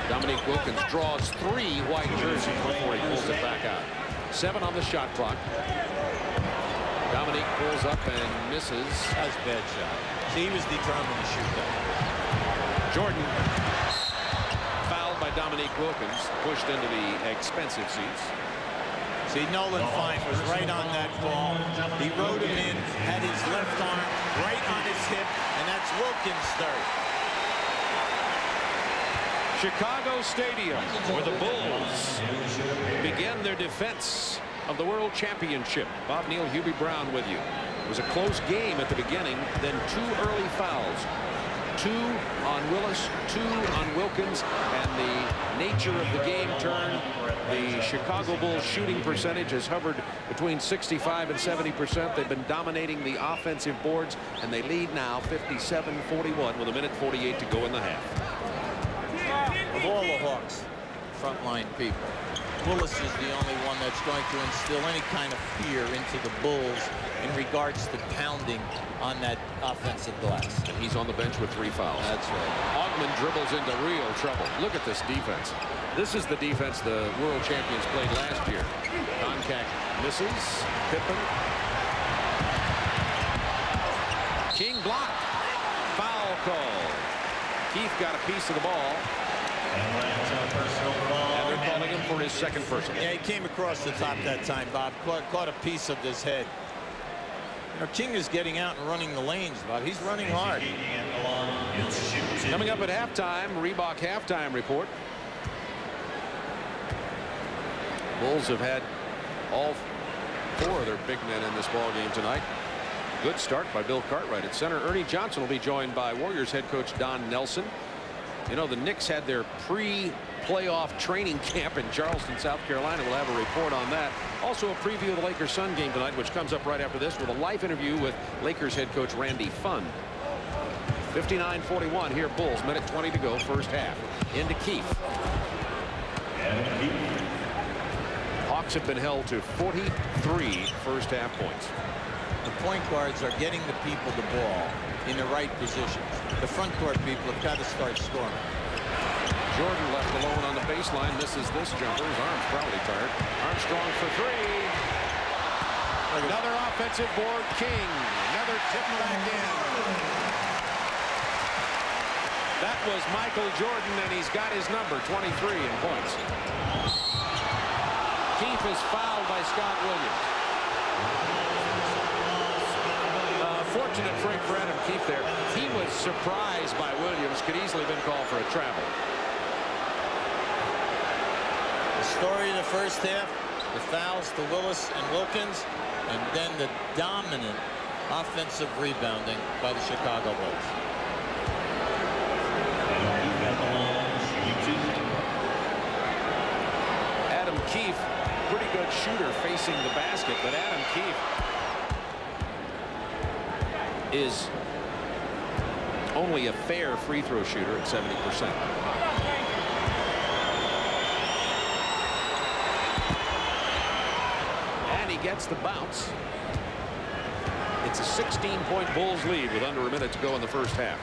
Dominique Wilkins draws 3 white jerseys before he pulls it back out. 7 on the shot clock. Dominique pulls up and misses. That was a bad shot. See, he was determined to shoot that. Jordan fouled by Dominique Wilkins, pushed into the expensive seats. See, Nolan Fine was right on that ball. He rode him in, had his left arm right on his hip, and that's Wilkins' third. Chicago Stadium, where the Bulls begin their defense of the World Championship. Bob Neal, Hubie Brown with you. It was a close game at the beginning, then 2 early fouls. 2 on Willis, 2 on Wilkins, and the nature of the game turned. The Chicago Bulls shooting percentage has hovered between 65 and 70%. They've been dominating the offensive boards, and they lead now 57-41 with 1:48 to go in the half. Of all the Hawks frontline people, Willis is the only one that's going to instill any kind of fear into the Bulls in regards to pounding on that offensive glass. And he's on the bench with 3 fouls. That's right. Augmon dribbles into real trouble. Look at this defense. This is the defense the world champions played last year. Koncak misses. Pippen. King blocked. Foul call. Keith got a piece of the ball. And they're calling him for his second personal. Yeah, he came across the top that time, Bob. Caught a piece of his head. You know, King is getting out and running the lanes, Bob. He's running hard. Coming up at halftime, Reebok halftime report. Bulls have had all 4 of their big men in this ball game tonight. Good start by Bill Cartwright at center. Ernie Johnson will be joined by Warriors head coach Don Nelson. You know, the Knicks had their pre-playoff training camp in Charleston, South Carolina. We'll have a report on that. Also a preview of the Lakers-Sun game tonight, which comes up right after this with a live interview with Lakers head coach Randy Funn. 59-41 here, Bulls. Minute 20 to go, first half. Into Keefe. Hawks have been held to 43 first half points. The point guards are getting the people the ball in the right positions. The front court people have got to start scoring. Jordan left alone on the baseline. Misses this jumper. His arm's probably tired. Armstrong for 3. Another offensive board. King. Another tip back in. That was Michael Jordan, and he's got his number, 23 in points. Keefe is fouled by Scott Williams. Fortunate break for Adam Keefe there. He was surprised by Williams. Could easily have been called for a travel. The story of the first half, the fouls to Willis and Wilkins, and then the dominant offensive rebounding by the Chicago Bulls. Adam Keefe, pretty good shooter facing the basket, but Adam Keefe is only a fair free throw shooter at 70%. And he gets the bounce. It's a 16-point Bulls lead with under a minute to go in the first half.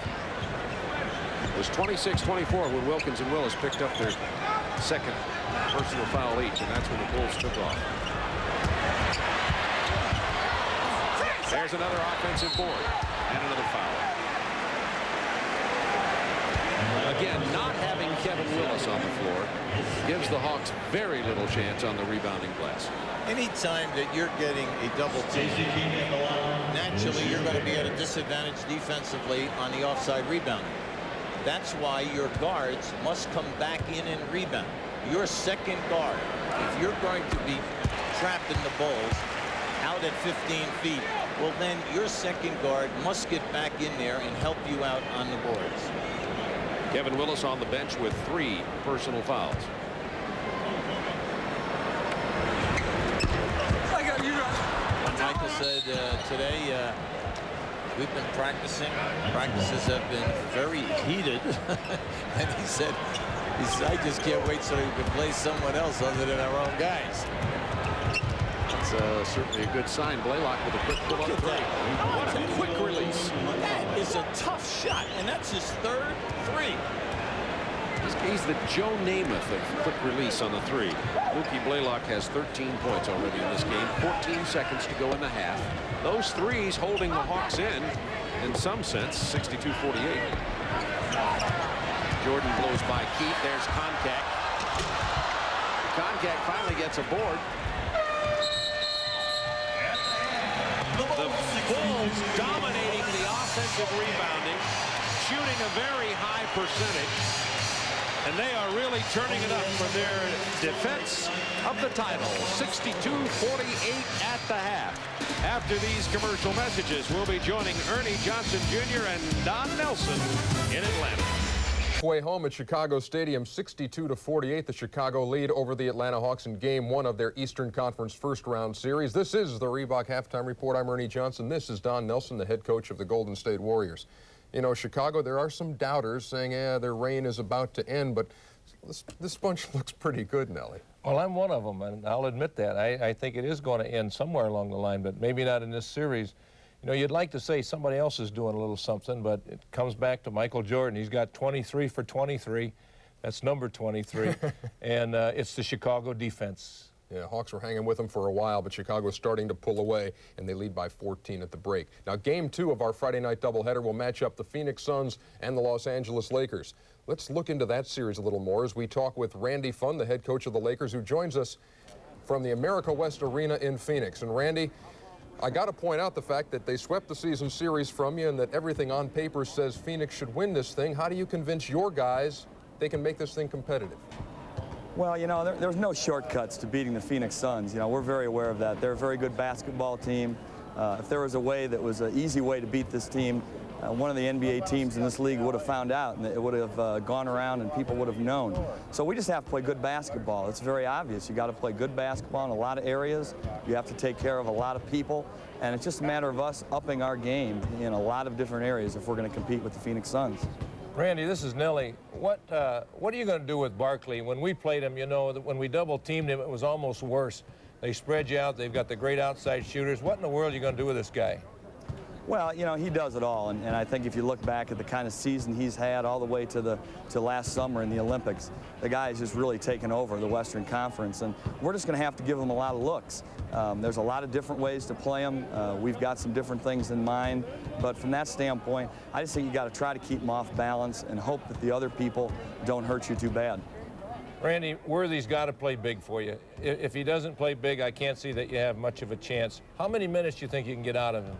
It was 26-24 when Wilkins and Willis picked up their second personal foul each, and that's when the Bulls took off. There's another offensive board and another foul. Again, not having Kevin Willis on the floor gives the Hawks very little chance on the rebounding glass. Anytime that you're getting a double team, naturally you're going to be at a disadvantage defensively on the offside rebounding. That's why your guards must come back in and rebound. Your second guard, if you're going to be trapped in the Bulls out at 15 feet, well, then your second guard must get back in there and help you out on the boards. Kevin Willis on the bench with 3 personal fouls. Michael said today we've been practicing. Practices have been very heated. And he said, I just can't wait so we can play someone else other than our own guys. That's certainly a good sign. Blaylock with a quick pull-up three. What a quick release. That is a tough shot, and that's his third 3. He's the Joe Namath of quick release on the 3. Mookie Blaylock has 13 points already in this game. 14 seconds to go in the half. Those 3s holding the Hawks in some sense, 62-48. Jordan blows by Keefe. There's Koncak. Koncak finally gets a board. The Bulls dominating the offensive rebounding, shooting a very high percentage. And they are really turning it up for their defense of the title. 62-48 at the half. After these commercial messages, we'll be joining Ernie Johnson Jr. and Don Nelson in Atlanta. Way home at Chicago Stadium, 62-48, the Chicago lead over the Atlanta Hawks in Game 1 of their Eastern Conference first-round series. This is the Reebok Halftime Report. I'm Ernie Johnson. This is Don Nelson, the head coach of the Golden State Warriors. You know, Chicago, there are some doubters saying, their reign is about to end, but this bunch looks pretty good, Nelly. Well, I'm one of them, and I'll admit that. I think it is going to end somewhere along the line, but maybe not in this series. You know, you'd like to say somebody else is doing a little something, but it comes back to Michael Jordan. He's got 23 for 23. That's number 23. And it's the Chicago defense. Yeah, Hawks were hanging with them for a while, but Chicago's starting to pull away, and they lead by 14 at the break. Now, Game 2 of our Friday night doubleheader will match up the Phoenix Suns and the Los Angeles Lakers. Let's look into that series a little more as we talk with Randy Funn, the head coach of the Lakers, who joins us from the America West Arena in Phoenix. And Randy, I got to point out the fact that they swept the season series from you and that everything on paper says Phoenix should win this thing. How do you convince your guys they can make this thing competitive? Well, you know, there's no shortcuts to beating the Phoenix Suns. You know, we're very aware of that. They're a very good basketball team. If there was a way that was an easy way to beat this team, one of the NBA teams in this league would have found out, and it would have gone around and people would have known. So we just have to play good basketball. It's very obvious. You got to play good basketball in a lot of areas. You have to take care of a lot of people, and it's just a matter of us upping our game in a lot of different areas if we're going to compete with the Phoenix Suns. Randy, this is Nelly. What are you going to do with Barkley? When we played him, you know, when we double-teamed him, it was almost worse. They spread you out. They've got the great outside shooters. What in the world are you going to do with this guy? Well, you know, he does it all, and I think if you look back at the kind of season he's had all the way to last summer in the Olympics, the guy has just really taken over the Western Conference, and we're just going to have to give him a lot of looks. There's a lot of different ways to play him. We've got some different things in mind, but from that standpoint, I just think you got to try to keep him off balance and hope that the other people don't hurt you too bad. Randy, Worthy's got to play big for you. If he doesn't play big, I can't see that you have much of a chance. How many minutes do you think you can get out of him?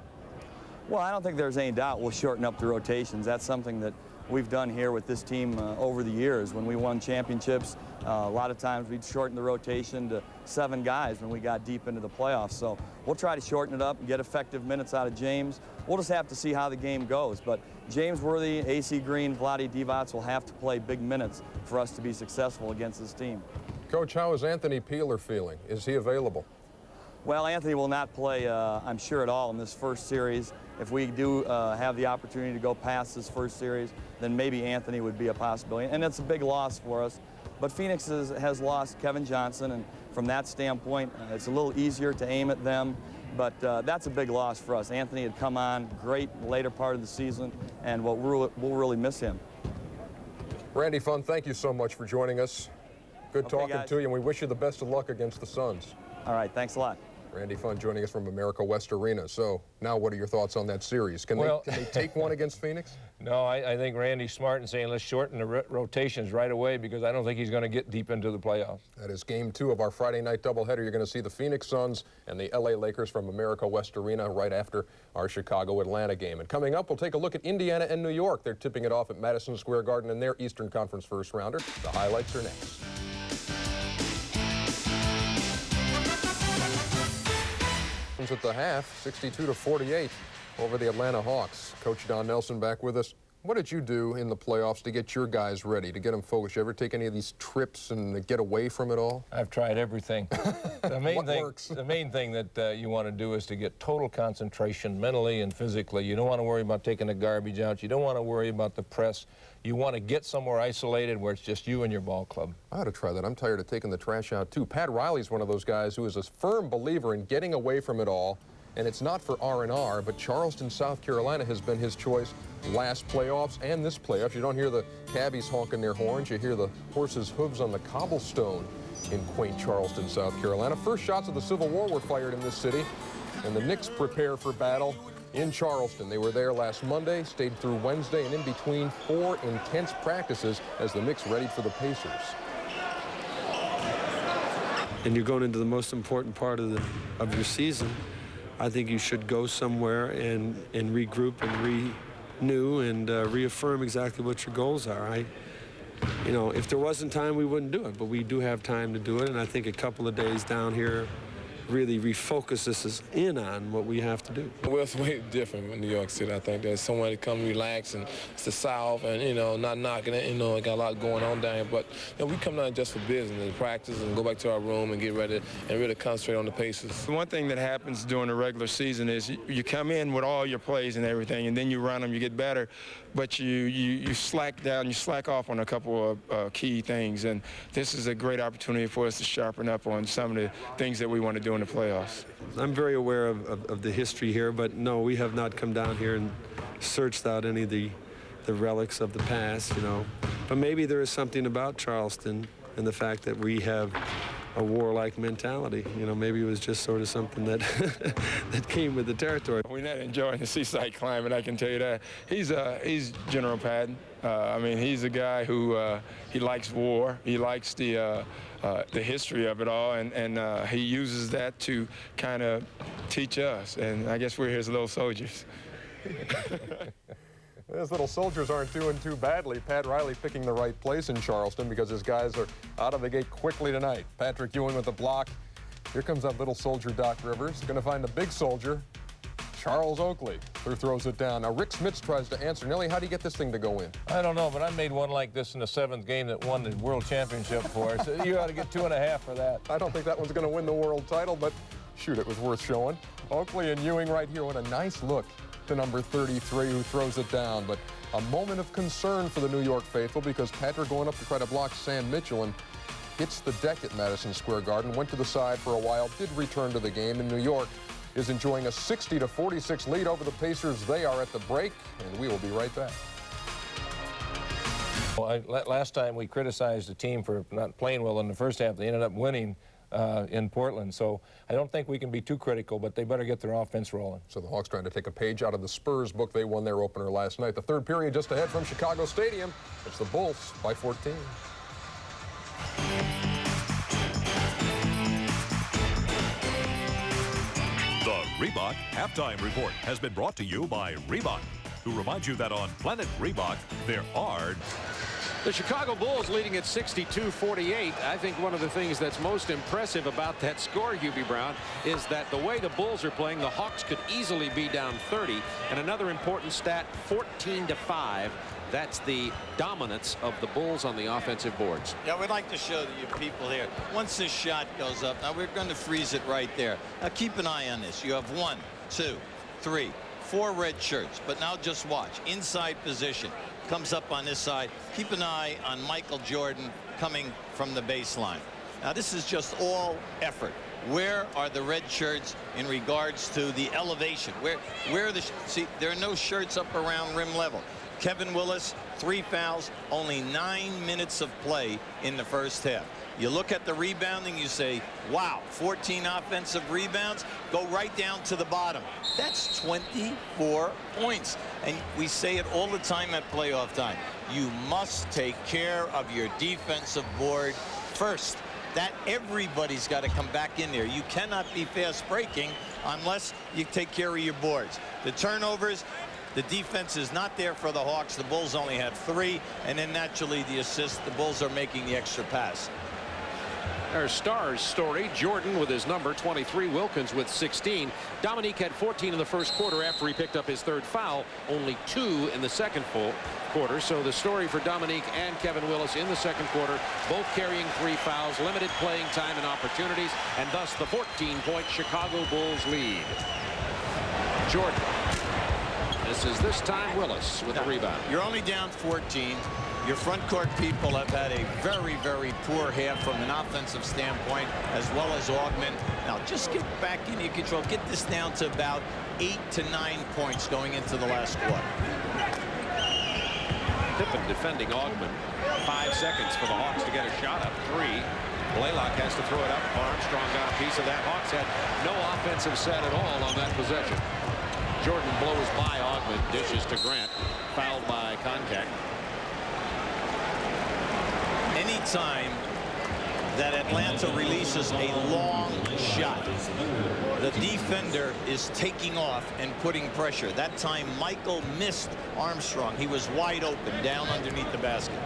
Well, I don't think there's any doubt we'll shorten up the rotations. That's something that we've done here with this team over the years. When we won championships, a lot of times we'd shorten the rotation to 7 guys when we got deep into the playoffs. So we'll try to shorten it up and get effective minutes out of James. We'll just have to see how the game goes. But James Worthy, AC Green, Vlade Divac will have to play big minutes for us to be successful against this team. Coach, how is Anthony Peeler feeling? Is he available? Well, Anthony will not play, I'm sure, at all in this first series. If we do have the opportunity to go past this first series, then maybe Anthony would be a possibility. And it's a big loss for us. But Phoenix has lost Kevin Johnson, and from that standpoint, it's a little easier to aim at them. But that's a big loss for us. Anthony had come on great later part of the season, and we'll really miss him. Randy Funn, thank you so much for joining us. Good Okay, talking guys. to you, and we wish you the best of luck against the Suns. All right, thanks a lot. Randy Funn joining us from America West Arena. So now what are your thoughts on that series? Can they take one against Phoenix? No, I think Randy's smart in saying let's shorten the rotations right away because I don't think he's going to get deep into the playoffs. That is Game 2 of our Friday night doubleheader. You're going to see the Phoenix Suns and the LA Lakers from America West Arena right after our Chicago-Atlanta game. And coming up, we'll take a look at Indiana and New York. They're tipping it off at Madison Square Garden in their Eastern Conference first rounder. The highlights are next. At the half, 62-48 over the Atlanta Hawks. Coach Don Nelson back with us. What did you do in the playoffs to get your guys ready, to get them focused? You ever take any of these trips and get away from it all? I've tried everything. The main thing that you want to do is to get total concentration mentally and physically. You don't want to worry about taking the garbage out. You don't want to worry about the press. You want to get somewhere isolated where it's just you and your ball club. I ought to try that. I'm tired of taking the trash out, too. Pat Riley's one of those guys who is a firm believer in getting away from it all. And it's not for R&R, but Charleston, South Carolina has been his choice last playoffs and this playoffs. You don't hear the cabbies honking their horns. You hear the horses' hooves on the cobblestone in quaint Charleston, South Carolina. First shots of the Civil War were fired in this city, and the Knicks prepare for battle in Charleston. They were there last Monday, stayed through Wednesday, and in between 4 intense practices as the Knicks readied for the Pacers. And you're going into the most important part of your season. I think you should go somewhere and regroup and renew and reaffirm exactly what your goals are. You know, if there wasn't time, we wouldn't do it, but we do have time to do it, and I think a couple of days down here really refocuses us in on what we have to do. Well, it's way different in New York City. I think there's somewhere to come relax, and it's the South, and, you know, not knocking it, you know, it got a lot going on down here. But, you know, we come down just for business and practice and go back to our room and get ready and really concentrate on the Pacers. One thing that happens during the regular season is you come in with all your plays and everything, and then you run them, you get better, but you slack down, you slack off on a couple of key things, and this is a great opportunity for us to sharpen up on some of the things that we want to do in the playoffs. I'm very aware of the history here, but no, we have not come down here and searched out any of the relics of the past, you know. But maybe there is something about Charleston and the fact that we have a warlike mentality. You know, maybe it was just sort of something that that came with the territory. We're not enjoying the seaside climate, I can tell you that. He's General Patton. I mean, he's a guy who he likes war. He likes the history of it all, and he uses that to kind of teach us. And I guess we're his little soldiers. His little soldiers aren't doing too badly. Pat Riley picking the right place in Charleston because his guys are out of the gate quickly tonight. Patrick Ewing with the block. Here comes that little soldier, Doc Rivers. Going to find a big soldier, Charles Oakley, who throws it down. Now, Rick Smits tries to answer. Nelly, how do you get this thing to go in? I don't know, but I made one like this in the 7th game that won the World Championship for us. You ought to get 2.5 for that. I don't think that one's going to win the world title, but shoot, it was worth showing. Oakley and Ewing right here. What a nice look to number 33, who throws it down. But a moment of concern for the New York faithful because Patrick going up to try to block Sam Mitchell and hits the deck at Madison Square Garden. Went to the side for a while, did return to the game. And New York is enjoying a 60-46 lead over the Pacers. They are at the break, and we will be right back. Well, last time we criticized the team for not playing well in the first half. They ended up winning in Portland. So I don't think we can be too critical, but they better get their offense rolling. So the Hawks trying to take a page out of the Spurs book. They won their opener last night. The third period just ahead from Chicago Stadium. It's the Bulls by 14. The Reebok Halftime Report has been brought to you by Reebok, who reminds you that on Planet Reebok, there are... The Chicago Bulls leading at 62-48. I think one of the things that's most impressive about that score, Hubie Brown, is that the way the Bulls are playing, the Hawks could easily be down 30. And another important stat, 14-5. That's the dominance of the Bulls on the offensive boards. Yeah, we'd like to show you people here. Once this shot goes up, now we're going to freeze it right there. Now keep an eye on this. You have 1, 2, 3, 4 red shirts. But now just watch. Inside position. Comes up on this side. Keep an eye on Michael Jordan coming from the baseline. Now this is just all effort. Where are the red shirts in regards to the elevation? Where are the see, there are no shirts up around rim level. Kevin Willis, 3 fouls, only 9 minutes of play in the first half. You look at the rebounding, you say, wow, 14 offensive rebounds, go right down to the bottom. That's 24 points. And we say it all the time at playoff time. You must take care of your defensive board first. That everybody's got to come back in there. You cannot be fast breaking unless you take care of your boards. The turnovers, the defense is not there for the Hawks. The Bulls only had 3, and then naturally the assist. The Bulls are making the extra pass. There's Stars story. Jordan with his number 23, Wilkins with 16. Dominique had 14 in the first quarter after he picked up his 3rd foul, only 2 in the second full quarter. So the story for Dominique and Kevin Willis in the second quarter, both carrying 3 fouls, limited playing time and opportunities, and thus the 14-point Chicago Bulls lead. Jordan. This time Willis with the rebound. You're only down 14. Your front court people have had a very, very poor half from an offensive standpoint, as well as Augman. Now, just get back in your control. Get this down to about 8 to 9 points going into the last quarter. Pippen defending Augman. 5 seconds for the Hawks to get a shot up 3. Blaylock has to throw it up. Armstrong got a piece of that. Hawks had no offensive set at all on that possession. Jordan blows by Augman, dishes to Grant, fouled by contact. Anytime that Atlanta releases a long shot, the defender is taking off and putting pressure. That time Michael missed Armstrong. He was wide open down underneath the basket.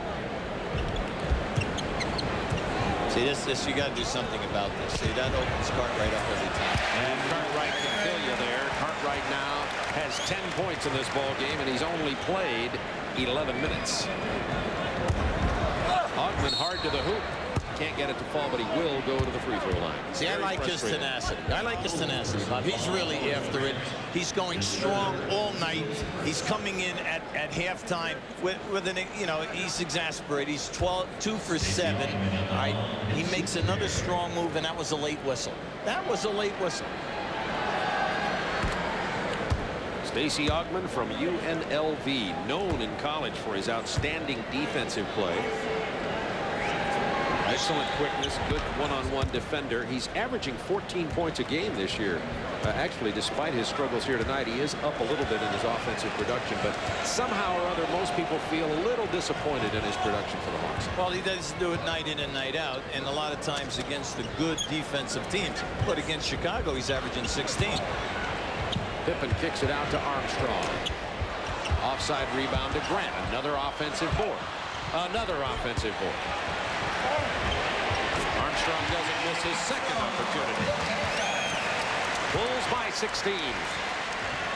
See, this you got to do something about this. See, that opens Cartwright up every time. And Cartwright can kill you there. Cartwright now has 10 points in this ball game, and he's only played 11 minutes. Augmon hard to the hoop. Can't get it to fall, but he will go to the free throw line. See, I like his tenacity. I like his tenacity, Bob. He's really after it. He's going strong all night. He's coming in at halftime with an, you know, he's exasperated. He's 2 for 7. All right, he makes another strong move, and that was a late whistle. That was a late whistle. Stacey Augmon from UNLV, known in college for his outstanding defensive play. Excellent quickness, good one-on-one defender. He's averaging 14 points a game this year. Actually, despite his struggles here tonight, he is up a little bit in his offensive production, but somehow or other, most people feel a little disappointed in his production for the Hawks. Well, he does do it night in and night out, and a lot of times against the good defensive teams. But against Chicago, he's averaging 16. Pippen kicks it out to Armstrong. Offside rebound to Grant. Another offensive board. Another offensive board. Armstrong doesn't miss his second opportunity. Bulls by 16.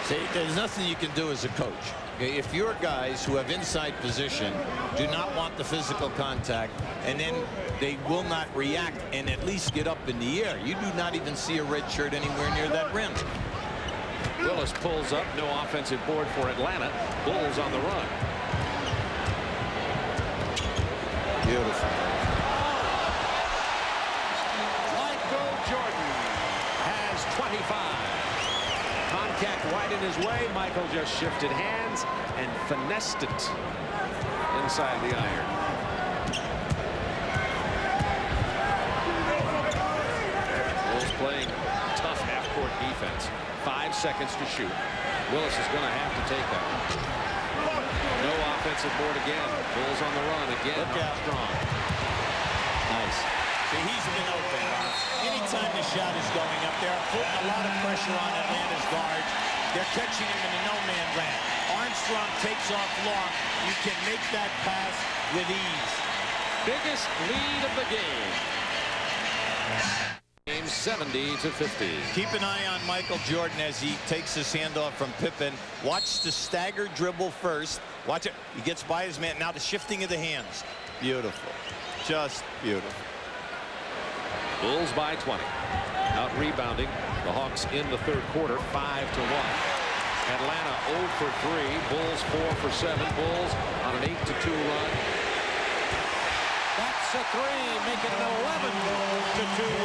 See, there's nothing you can do as a coach. Okay, if your guys who have inside position do not want the physical contact, and then they will not react and at least get up in the air, you do not even see a red shirt anywhere near that rim. Willis pulls up. No offensive board for Atlanta. Bulls on the run. Beautiful. Michael Jordan has 25. Contact wide in his way. Michael just shifted hands and finessed it inside the iron. Bulls playing tough half-court defense. 5 seconds to shoot. Willis is going to have to take that one. No offensive board again. Bulls on the run again. Look out. Strong. Nice. See, he's been open. Anytime the shot is going up, they're putting a lot of pressure on Atlanta's guards. They're catching him in the no-man land. Armstrong takes off long. You can make that pass with ease. Biggest lead of the game. 70-50. Keep an eye on Michael Jordan as he takes his handoff from Pippen. Watch the stagger dribble first. Watch it. He gets by his man. Now the shifting of the hands. Beautiful. Just beautiful. Bulls by 20. Out rebounding the Hawks in the third quarter, 5-1. Atlanta 0 for 3. Bulls 4 for 7. Bulls on an 8-2 run. That's a 3, making an 11-2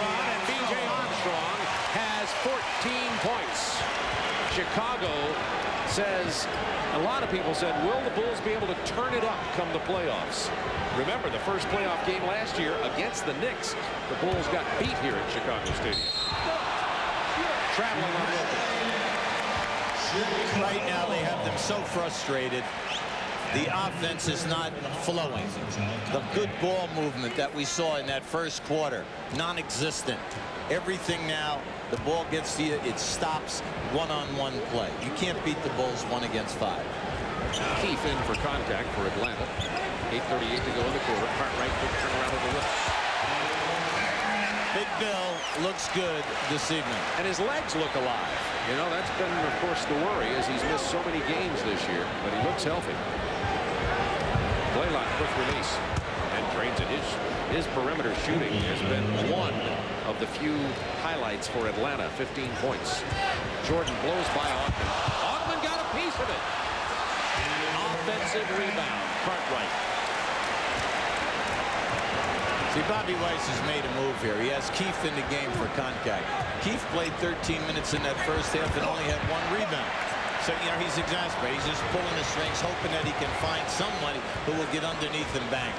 run, and B.J. Armstrong has 14 points. Chicago says, a lot of people said, will the Bulls be able to turn it up come the playoffs? Remember, the first playoff game last year against the Knicks, the Bulls got beat here at Chicago Stadium. Traveling on Wilkins. Right now, they have them so frustrated. The offense is not flowing. The good ball movement that we saw in that first quarter, non-existent. Everything now, the ball gets to you, it stops one-on-one play. You can't beat the Bulls 1 against 5. Keefe in for contact for Atlanta. 8:38 to go in the quarter. Cartwright quick turnaround of the wrist. Big Bill looks good this evening. And his legs look alive. You know, that's been, of course, the worry as he's missed so many games this year. But he looks healthy. Blaylock, quick release. And drains it. His perimeter shooting has been one of the few highlights for Atlanta. 15 points. Jordan blows by Augmon. Augmon got a piece of it. Offensive rebound. Cartwright. See, Bobby Weiss has made a move here. He has Keefe in the game for contact. Keefe played 13 minutes in that first half and only had 1 rebound. So, you know, he's exasperated. He's just pulling the strings, hoping that he can find somebody who will get underneath and bang.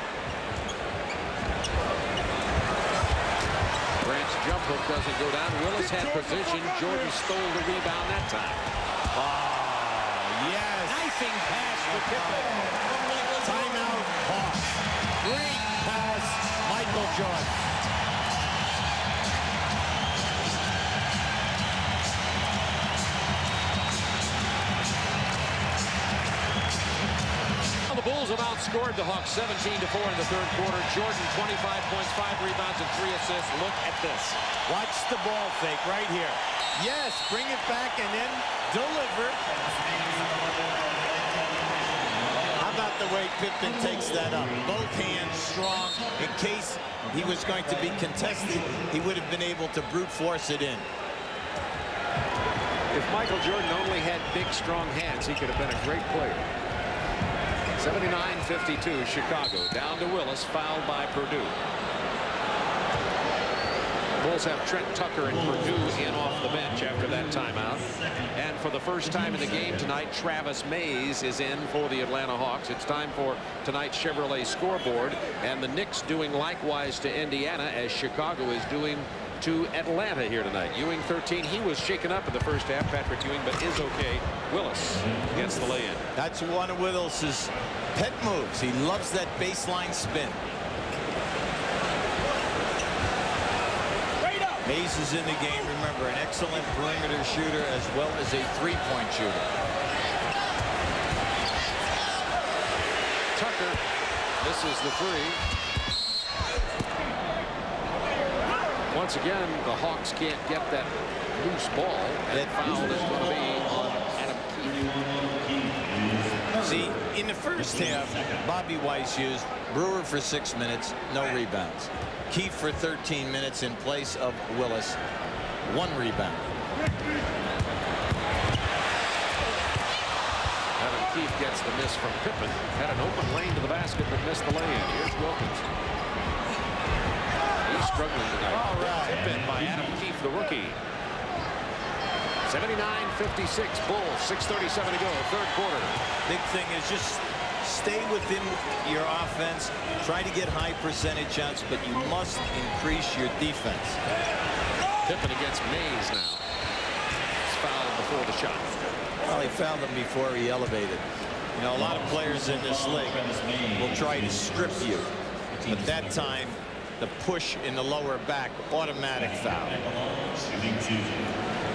Grant's jump hook doesn't go down. Willis had position. Jordan stole the rebound that time. Oh, yes. Knifing pass to Pippen. Timeout, Hawks. Great pass, Michael Jordan. The Bulls Bulls have outscored the Hawks 17-4 in the third quarter. Jordan, 25 points, 5 rebounds, and 3 assists. Look at this. Watch the ball fake right here. Yes, bring it back and then deliver. How about the way Pippen takes that up? Both hands strong. In case he was going to be contested, he would have been able to brute force it in. If Michael Jordan only had big, strong hands, he could have been a great player. 79-52, Chicago. Down to Willis, fouled by Purdue. Bulls have Trent Tucker and Purdue in off the bench after that timeout. And for the first time in the game tonight, Travis Mays is in for the Atlanta Hawks. It's time for tonight's Chevrolet scoreboard. And the Knicks doing likewise to Indiana, as Chicago is doing to Atlanta here tonight. Ewing 13. He was shaken up in the first half, Patrick Ewing, but is okay. Willis gets the lay-in. That's one of Willis's pet moves. He loves that baseline spin. Mays is in the game. Remember, an excellent perimeter shooter as well as a three-point shooter. Tucker misses the three. Once again, the Hawks can't get that loose ball. That foul is going to be on Adam Keefe. See, in the first half, Bobby Weiss used Brewer for 6 minutes, no rebounds. Keefe for 13 minutes in place of Willis, 1 rebound. Adam Keefe gets the miss from Pippen. Had an open lane to the basket, but missed the lay-in. Here's Wilkins. He's struggling tonight. All right. Pippen by Adam Keefe, the rookie. 79-56, Bulls, 6:37 to go, third quarter. Big thing is just stay within your offense. Try to get high percentage shots, but you must increase your defense. Pippen against Mays now. He's fouled before the shot. Well, he fouled him before he elevated. You know, a lot of players in this league will try to strip you. But that time, the push in the lower back, automatic foul.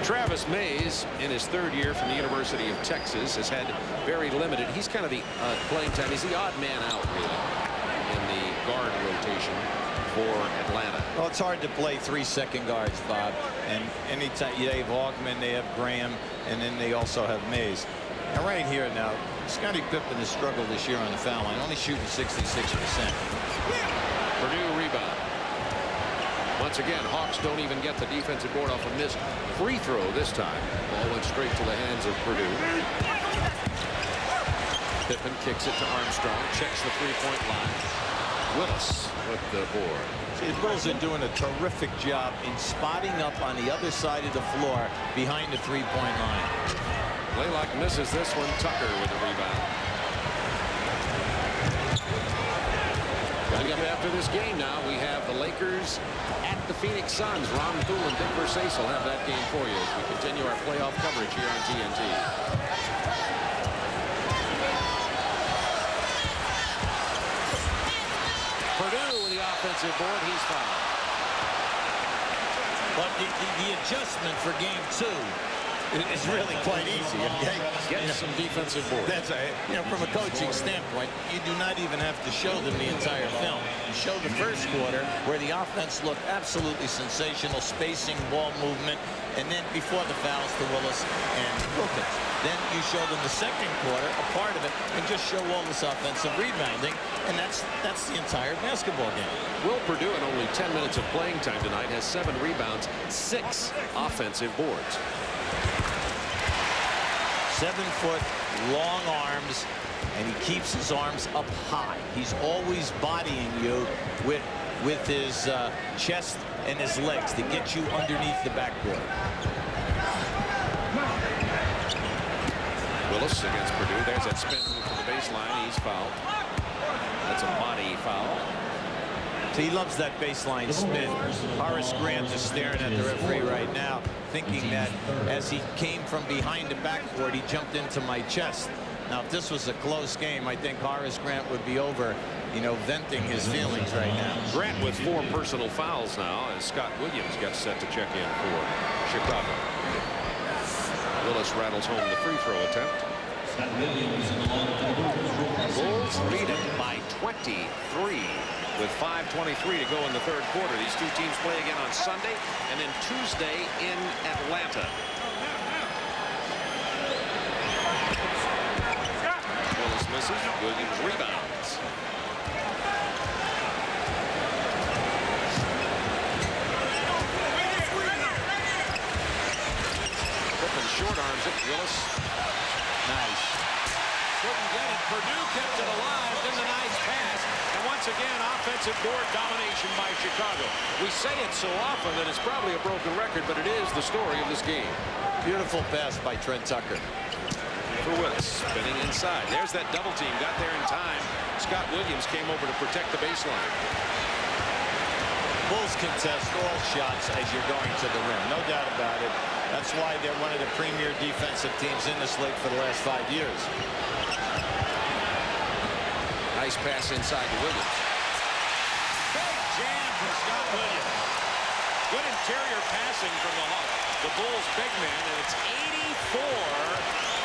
Travis Mays, in his third year from the University of Texas, has had very limited. He's kind of the playing time. He's the odd man out, really, in the guard rotation for Atlanta. Well, it's hard to play 3 second guards, Bob. And anytime they have Augman, they have Graham, and then they also have Mays. And right here now, Scottie Pippen has struggled this year on the foul line, only shooting 66%. Purdue rebound. Once again, Hawks don't even get the defensive board off a missed free throw this time. Ball went straight to the hands of Purdue. Pippen kicks it to Armstrong, checks the three-point line. Willis with the board. See, the Bulls are doing a terrific job in spotting up on the other side of the floor behind the three-point line. Blaylock misses this one. Tucker with the rebound. Coming up after this game now, we have the Lakers at the Phoenix Suns. Ron Thule and Dick Versace will have that game for you as we continue our playoff coverage here on TNT. Purdue with the offensive board. He's fouled. But the adjustment for game 2 is really quite easy. Okay? Get some defensive board. That's right. You know, from a coaching standpoint, you do not even have to show them the entire film. You show the first quarter where the offense looked absolutely sensational, spacing, ball movement, and then before the fouls to Willis and Wilkins. Then you show them the second quarter, a part of it, and just show all this offensive rebounding, and that's the entire basketball game. Will Purdue, in only 10 minutes of playing time tonight, has 7 rebounds, 6 offensive boards. 7-foot, long arms, and he keeps his arms up high. He's always bodying you with his chest and his legs to get you underneath the backboard. Willis against Purdue. There's that spin move to the baseline. He's fouled. That's a body foul. So he loves that baseline spin. Horace Grant is staring at the referee right now, thinking that as he came from behind the backboard, he jumped into my chest. Now, if this was a close game, I think Horace Grant would be over, you know, venting his feelings right now. Grant with 4 personal fouls now as Scott Williams gets set to check in for Chicago. Willis rattles home the free throw attempt. Bulls lead it by 23 with 5:23 to go in the third quarter. These two teams play again on Sunday and then Tuesday in Atlanta. Willis misses. Williams rebounds. Pippen short arms it. Willis. Nice. Couldn't get it. Purdue kept it alive. Then the nice pass. And once again, offensive board domination by Chicago. We say it so often that it's probably a broken record, but it is the story of this game. Beautiful pass by Trent Tucker. For Willis, spinning inside. There's that double team. Got there in time. Scott Williams came over to protect the baseline. Bulls contest all shots as you're going to the rim. No doubt about it. That's why they're one of the premier defensive teams in this league for the last 5 years. Nice pass inside to Williams. Big jam for Scott Williams. Good interior passing from the Hawks. The Bulls big man, and it's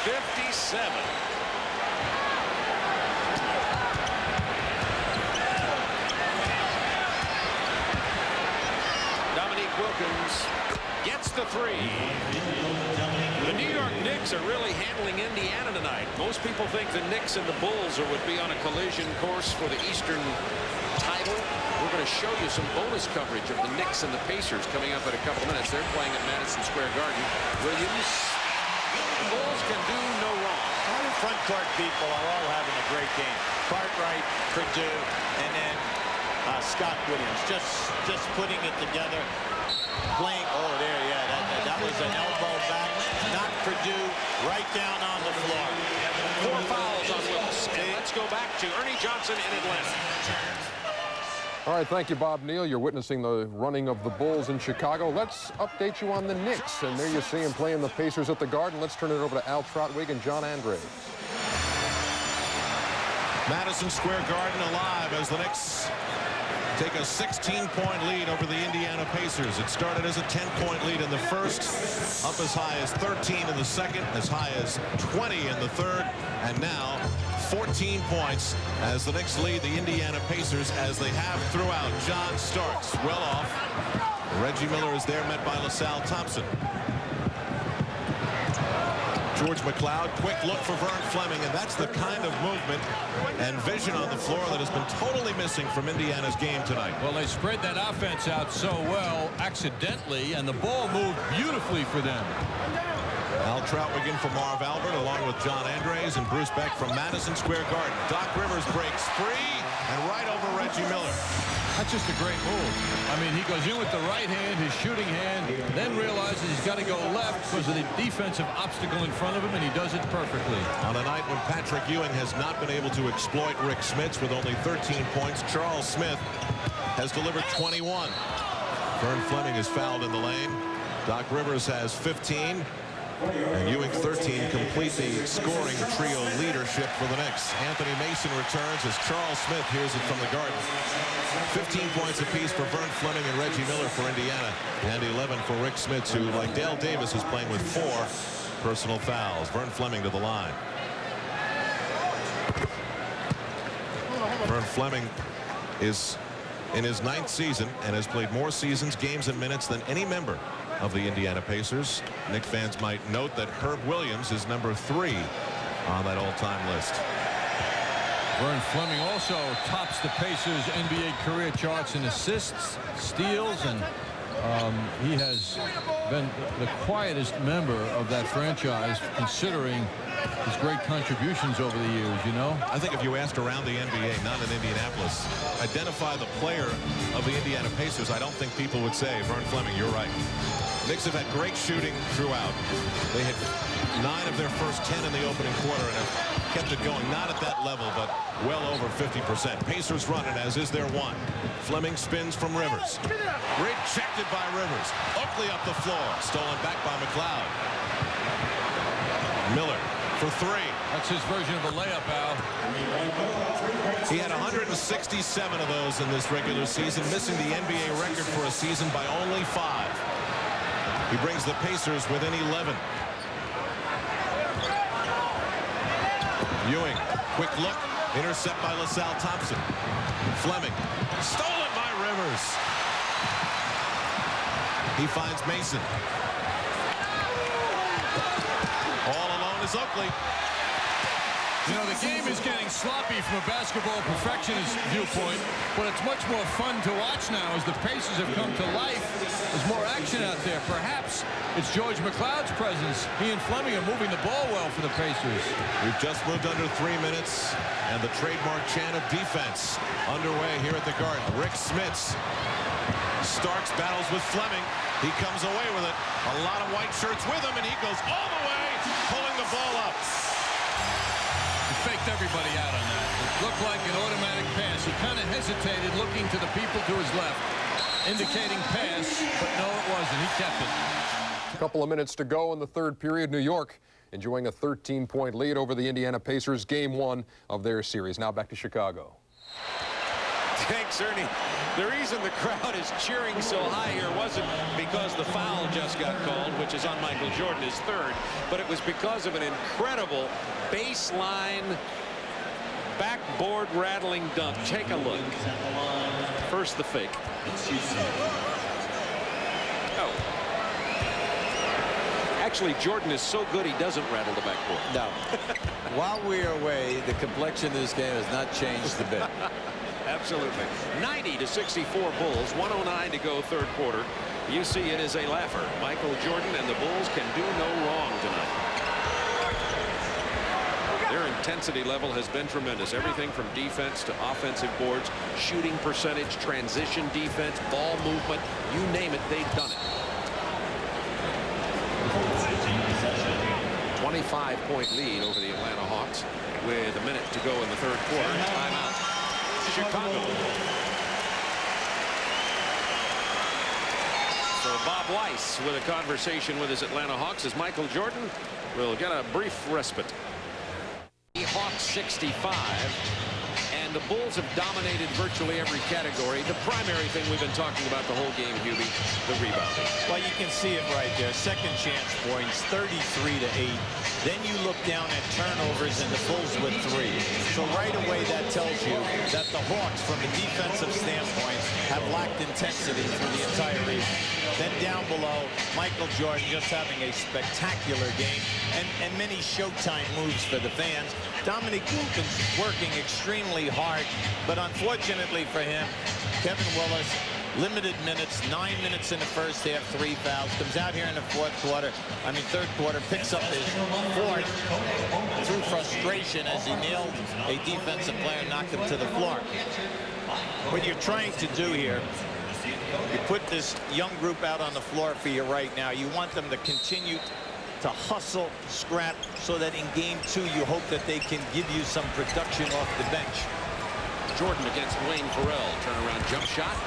84-57. Dominique Wilkins gets the three. The New York Knicks are really handling Indiana tonight. Most people think the Knicks and the Bulls would be on a collision course for the Eastern title. We're going to show you some bonus coverage of the Knicks and the Pacers coming up in a couple minutes. They're playing at Madison Square Garden. Williams, the Bulls can do no wrong. All the front court people are all having a great game. Cartwright, Purdue, and then Scott Williams just putting it together. Playing, oh, there, yeah, that was an elbow back. Knocked Purdue right down on the floor. 4 fouls on Willis. And let's go back to Ernie Johnson in Atlanta. All right, thank you, Bob Neal. You're witnessing the running of the Bulls in Chicago. Let's update you on the Knicks. And there you see him playing the Pacers at the Garden. Let's turn it over to Al Trautwig and John Andres. Madison Square Garden alive as the Knicks take a 16-point lead over the Indiana Pacers. It started as a 10-point lead in the first, up as high as 13 in the second, as high as 20 in the third, and now 14 points as the Knicks lead the Indiana Pacers as they have throughout. John Starks well off. Reggie Miller is there, met by LaSalle Thompson. George McLeod, quick look for Vern Fleming, and that's the kind of movement and vision on the floor that has been totally missing from Indiana's game tonight. Well, they spread that offense out so well accidentally, and the ball moved beautifully for them. Al Trautwig in for Marv Albert, along with John Andres and Bruce Beck from Madison Square Garden. Doc Rivers breaks free and right over Reggie Miller. That's just a great move. I mean, he goes in with the right hand, his shooting hand, then realizes he's got to go left because of the defensive obstacle in front of him, and he does it perfectly. On a night when Patrick Ewing has not been able to exploit Rick Smits with only 13 points, Charles Smith has delivered 21. Vern Fleming is fouled in the lane. Doc Rivers has 15. And Ewing 13 complete the scoring trio leadership for the Knicks. Anthony Mason returns as Charles Smith hears it from the Garden. 15 points apiece for Vern Fleming and Reggie Miller for Indiana, and 11 for Rick Smits, who, like Dale Davis, is playing with 4 personal fouls. Vern Fleming to the line. Vern Fleming is in his 9th season and has played more seasons, games, and minutes than any member of the Indiana Pacers. Knicks fans might note that Herb Williams is number 3 on that all-time list. Vern Fleming also tops the Pacers NBA career charts in assists, steals, and he has been the quietest member of that franchise, considering his great contributions over the years, you know. I think if you asked around the NBA, not in Indianapolis, identify the player of the Indiana Pacers, I don't think people would say, Vern Fleming, you're right. Knicks have had great shooting throughout. They hit 9 of their first 10 in the opening quarter and have kept it going, not at that level, but well over 50%. Pacers running, as is their one. Fleming spins from Rivers. Rejected by Rivers. Oakley up the floor. Stolen back by McLeod. Miller for 3. That's his version of a layup, Al. He had 167 of those in this regular season, missing the NBA record for a season by only 5. He brings the Pacers within 11. Ewing, quick look, intercept by LaSalle Thompson. Fleming, stolen by Rivers. He finds Mason. All alone is Oakley. You know, the game is getting sloppy from a basketball perfectionist viewpoint, but it's much more fun to watch now as the Pacers have come to life. There's more action out there. Perhaps it's George McLeod's presence. He and Fleming are moving the ball well for the Pacers. We've just moved under 3 minutes, and the trademark chant of defense underway here at the Garden. Rick Smits. Starks battles with Fleming. He comes away with it. A lot of white shirts with him, and he goes all the way, pulling the ball up. He faked everybody out on that. It looked like an automatic pass. He kind of hesitated, looking to the people to his left, indicating pass, but no, it wasn't. He kept it. A couple of minutes to go in the third period. New York enjoying a 13-point lead over the Indiana Pacers, game 1 of their series. Now back to Chicago. Thanks, Ernie. The reason the crowd is cheering so high here wasn't because the foul just got called, which is on Michael Jordan, his third, but it was because of an incredible baseline backboard rattling dunk. Take a look. First the fake. Oh. Actually, Jordan is so good he doesn't rattle the backboard. No. While we are away, the complexion of this game has not changed a bit. Absolutely. 90-64 Bulls. 1:09 to go, third quarter. You see it is a laugher. Michael Jordan and the Bulls can do no wrong tonight. Their intensity level has been tremendous. Everything from defense to offensive boards, shooting percentage, transition defense, ball movement, you name it, they've done it. 25-point lead over the Atlanta Hawks with a minute to go in the third quarter. Timeout. Chicago. So Bob Weiss with a conversation with his Atlanta Hawks as Michael Jordan will get a brief respite. Hawks 65. And the Bulls have dominated virtually every category. The primary thing we've been talking about the whole game, Hubie, the rebounding. Well, you can see it right there. Second chance points, 33-8. Then you look down at turnovers and the Bulls with 3. So right away that tells you that the Hawks, from a defensive standpoint, have lacked intensity through the entire evening. Then down below, Michael Jordan just having a spectacular game and many showtime moves for the fans. Dominique Wilkins working extremely hard, but unfortunately for him, Kevin Willis, limited minutes, 9 minutes in the first half, 3 fouls, comes out here in the third quarter, picks up his fourth through frustration as he nailed a defensive player, knocked him to the floor. What you're trying to do here, you put this young group out on the floor for you right now. You want them to continue to hustle, scrap, so that in game 2 you hope that they can give you some production off the bench. Jordan against Wayne Ferrell. Turnaround jump shot.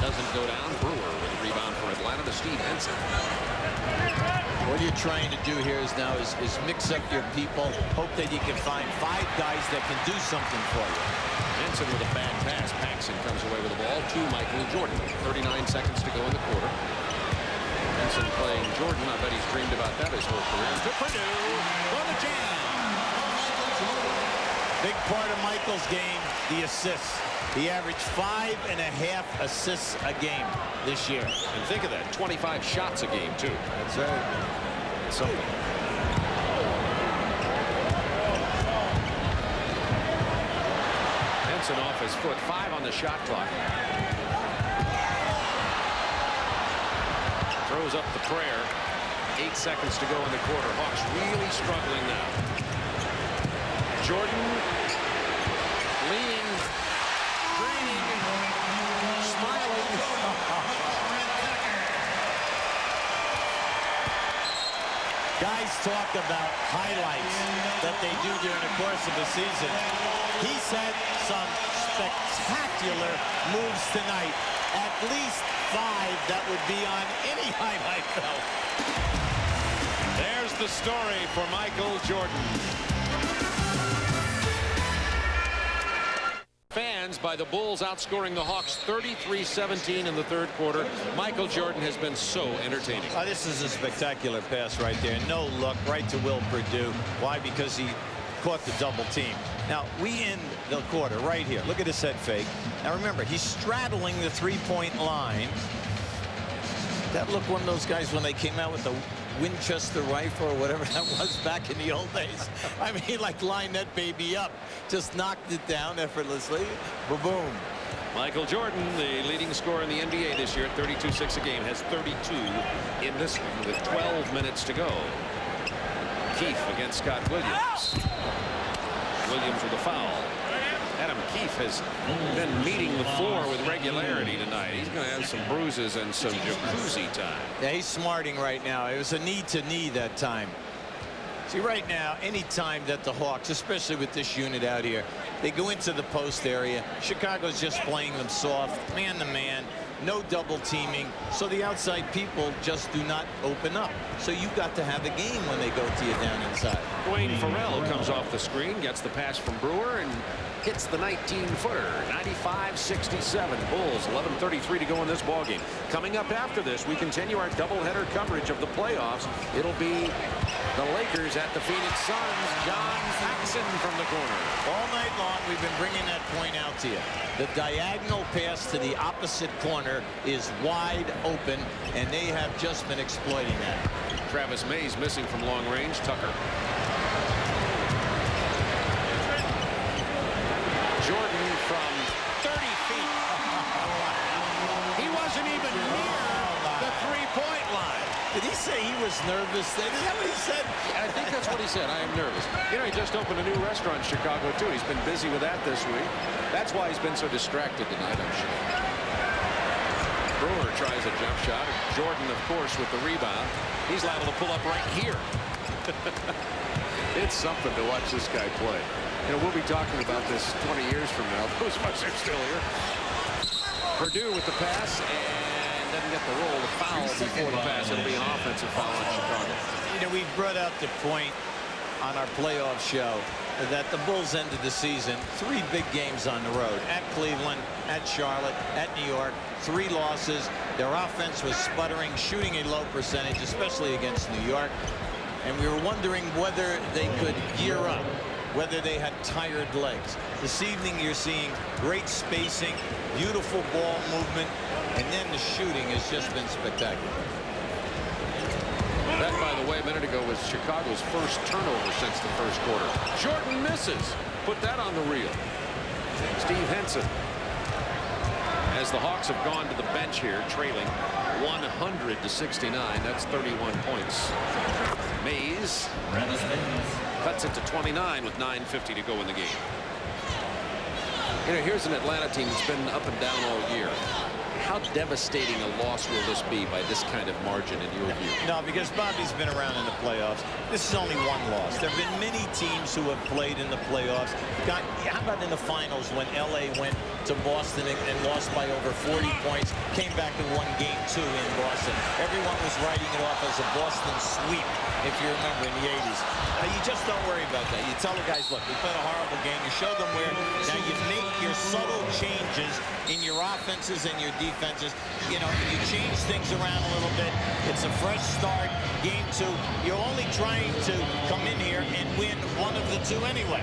Doesn't go down. Brewer with a rebound for Atlanta to Steve Henson. What you're trying to do here is mix up your people. Hope that you can find 5 guys that can do something for you. Henson with a bad pass. Paxson comes away with the ball to Michael Jordan. 39 seconds to go in the quarter. Henson playing Jordan. I bet he's dreamed about that his whole career. To Purdue for the jam. Big part of Michael's game, the assists. He averaged 5.5 assists a game this year. And think of that, 25 shots a game, too. That's right. That's something. Henson off his foot. 5 on the shot clock. Throws up the prayer. 8 seconds to go in the quarter. Hawks really struggling now. Jordan leaning, draining, smiling. Guys talk about highlights that they do during the course of the season. He's had some spectacular moves tonight. At least 5 that would be on any highlight film. There's the story for Michael Jordan. Fans by the Bulls outscoring the Hawks 33-17 in the third quarter. Michael Jordan has been so entertaining. This is a spectacular pass right there. No look, right to Will Purdue. Why? Because he caught the double team. Now, we end the quarter right here. Look at his head fake. Now, remember, he's straddling the three-point line. That looked one of those guys when they came out with the Winchester rifle or whatever that was back in the old days. I mean, like lined that baby up, just knocked it down effortlessly. Boom. Michael Jordan, the leading scorer in the NBA this year, 32-6 a game, has 32 in this one with 12 minutes to go. Keefe against Scott Williams. Williams with a foul. Adam Keefe has been meeting the floor with regularity tonight. He's going to have some bruises and some jacuzzi time. Yeah, he's smarting right now. It was a knee-to-knee that time. See, right now, any time that the Hawks, especially with this unit out here, they go into the post area, Chicago's just playing them soft, man-to-man, no double teaming, so the outside people just do not open up. So you've got to have a game when they go to you down inside. Dwayne Farrell comes off the screen, gets the pass from Brewer, and hits the 19-footer. 95-67. Bulls, 11:33 to go in this ballgame. Coming up after this, we continue our doubleheader coverage of the playoffs. It'll be the Lakers at the Phoenix Suns. John Paxson from the corner. All night long, we've been bringing that point out to you. The diagonal pass to the opposite corner is wide open, and they have just been exploiting that. Travis Mays missing from long range. Tucker. Jordan from 30 feet. He wasn't even near the three-point line. Did he say he was nervous? Is that what he said? I think that's what he said. I am nervous. You know, he just opened a new restaurant in Chicago, too. He's been busy with that this week. That's why he's been so distracted tonight, I'm sure. Brewer tries a jump shot. Jordan, of course, with the rebound. He's liable to pull up right here. It's something to watch this guy play. You know, we'll be talking about this 20 years from now. Those of us are still here. Purdue with the pass and doesn't get the roll. The foul before the pass. It'll be an offensive foul on Chicago. You know, we brought out the point on our playoff show that the Bulls ended the season 3 big games on the road. At Cleveland, at Charlotte, at New York. 3 losses. Their offense was sputtering, shooting a low percentage, especially against New York. And we were wondering whether they could gear up, whether they had tired legs. This evening you're seeing great spacing, beautiful ball movement, and then the shooting has just been spectacular. That, by the way, a minute ago was Chicago's first turnover since the first quarter. Jordan misses. Put that on the reel. Steve Henson. As the Hawks have gone to the bench here, trailing 100-69. That's 31 points. Mays cuts it to 29 with 9:50 to go in the game. You know, here's an Atlanta team that's been up and down all year. How devastating a loss will this be by this kind of margin in your view? No, because Bobby's been around in the playoffs. This is only one loss. There have been many teams who have played in the playoffs. How about in the finals when LA went to Boston and lost by over 40 points, came back and won game 2 in Boston. Everyone was writing it off as a Boston sweep, if you remember, in the 80s. You just don't worry about that. You tell the guys, look, we played a horrible game. You show them where. Now you make your subtle changes in your offenses and your defenses. You know, you change things around a little bit. It's a fresh start. Game 2. You're only trying to come in here and win one of the 2 anyway.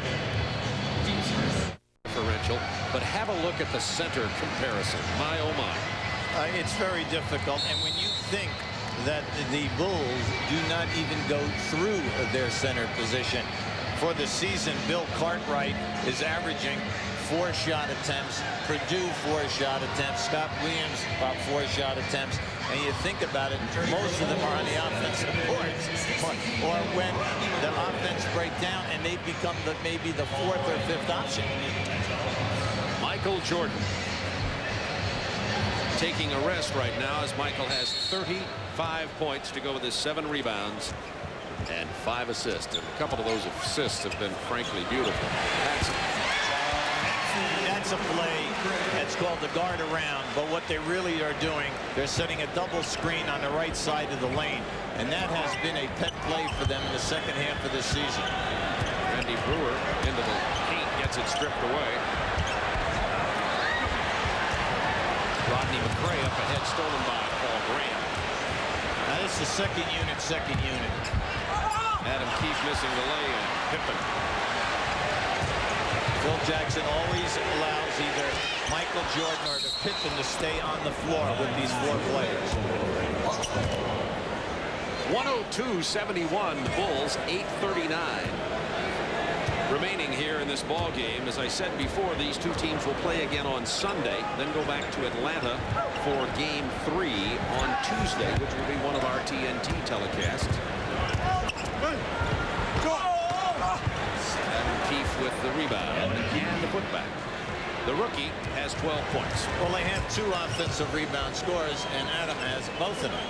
Differential, but have a look at the center comparison. My oh my. It's very difficult, and when you think that the Bulls do not even go through their center position for the season, Bill Cartwright is averaging 4 shot attempts, Purdue 4 shot attempts, Scott Williams about 4 shot attempts, and you think about it, most of them are on the offensive boards, or when the offense break down and they become maybe the 4th or 5th option. Michael Jordan taking a rest right now as Michael has 35 points to go with his 7 rebounds and 5 assists. And a couple of those assists have been frankly beautiful. That's a play that's called the guard around, but what they really are doing, they're setting a double screen on the right side of the lane, and that has been a pet play for them in the second half of the season. Randy Brewer into the paint, gets it stripped away. Rodney McRae up ahead, stolen by Paul Graham. Now this is second unit. Adam Keefe missing the lay-in. Pippen. Phil Jackson always allows either Michael Jordan or Pippen to stay on the floor with these 4 players. 102-71, the Bulls, 8:39 remaining here in this ball game. As I said before, these two teams will play again on Sunday, then go back to Atlanta for Game 3 on Tuesday, which will be one of our TNT telecasts. Adam Keefe with the rebound and the putback. The rookie has 12 points. Well, they have 2 offensive rebound scores, and Adam has both of them.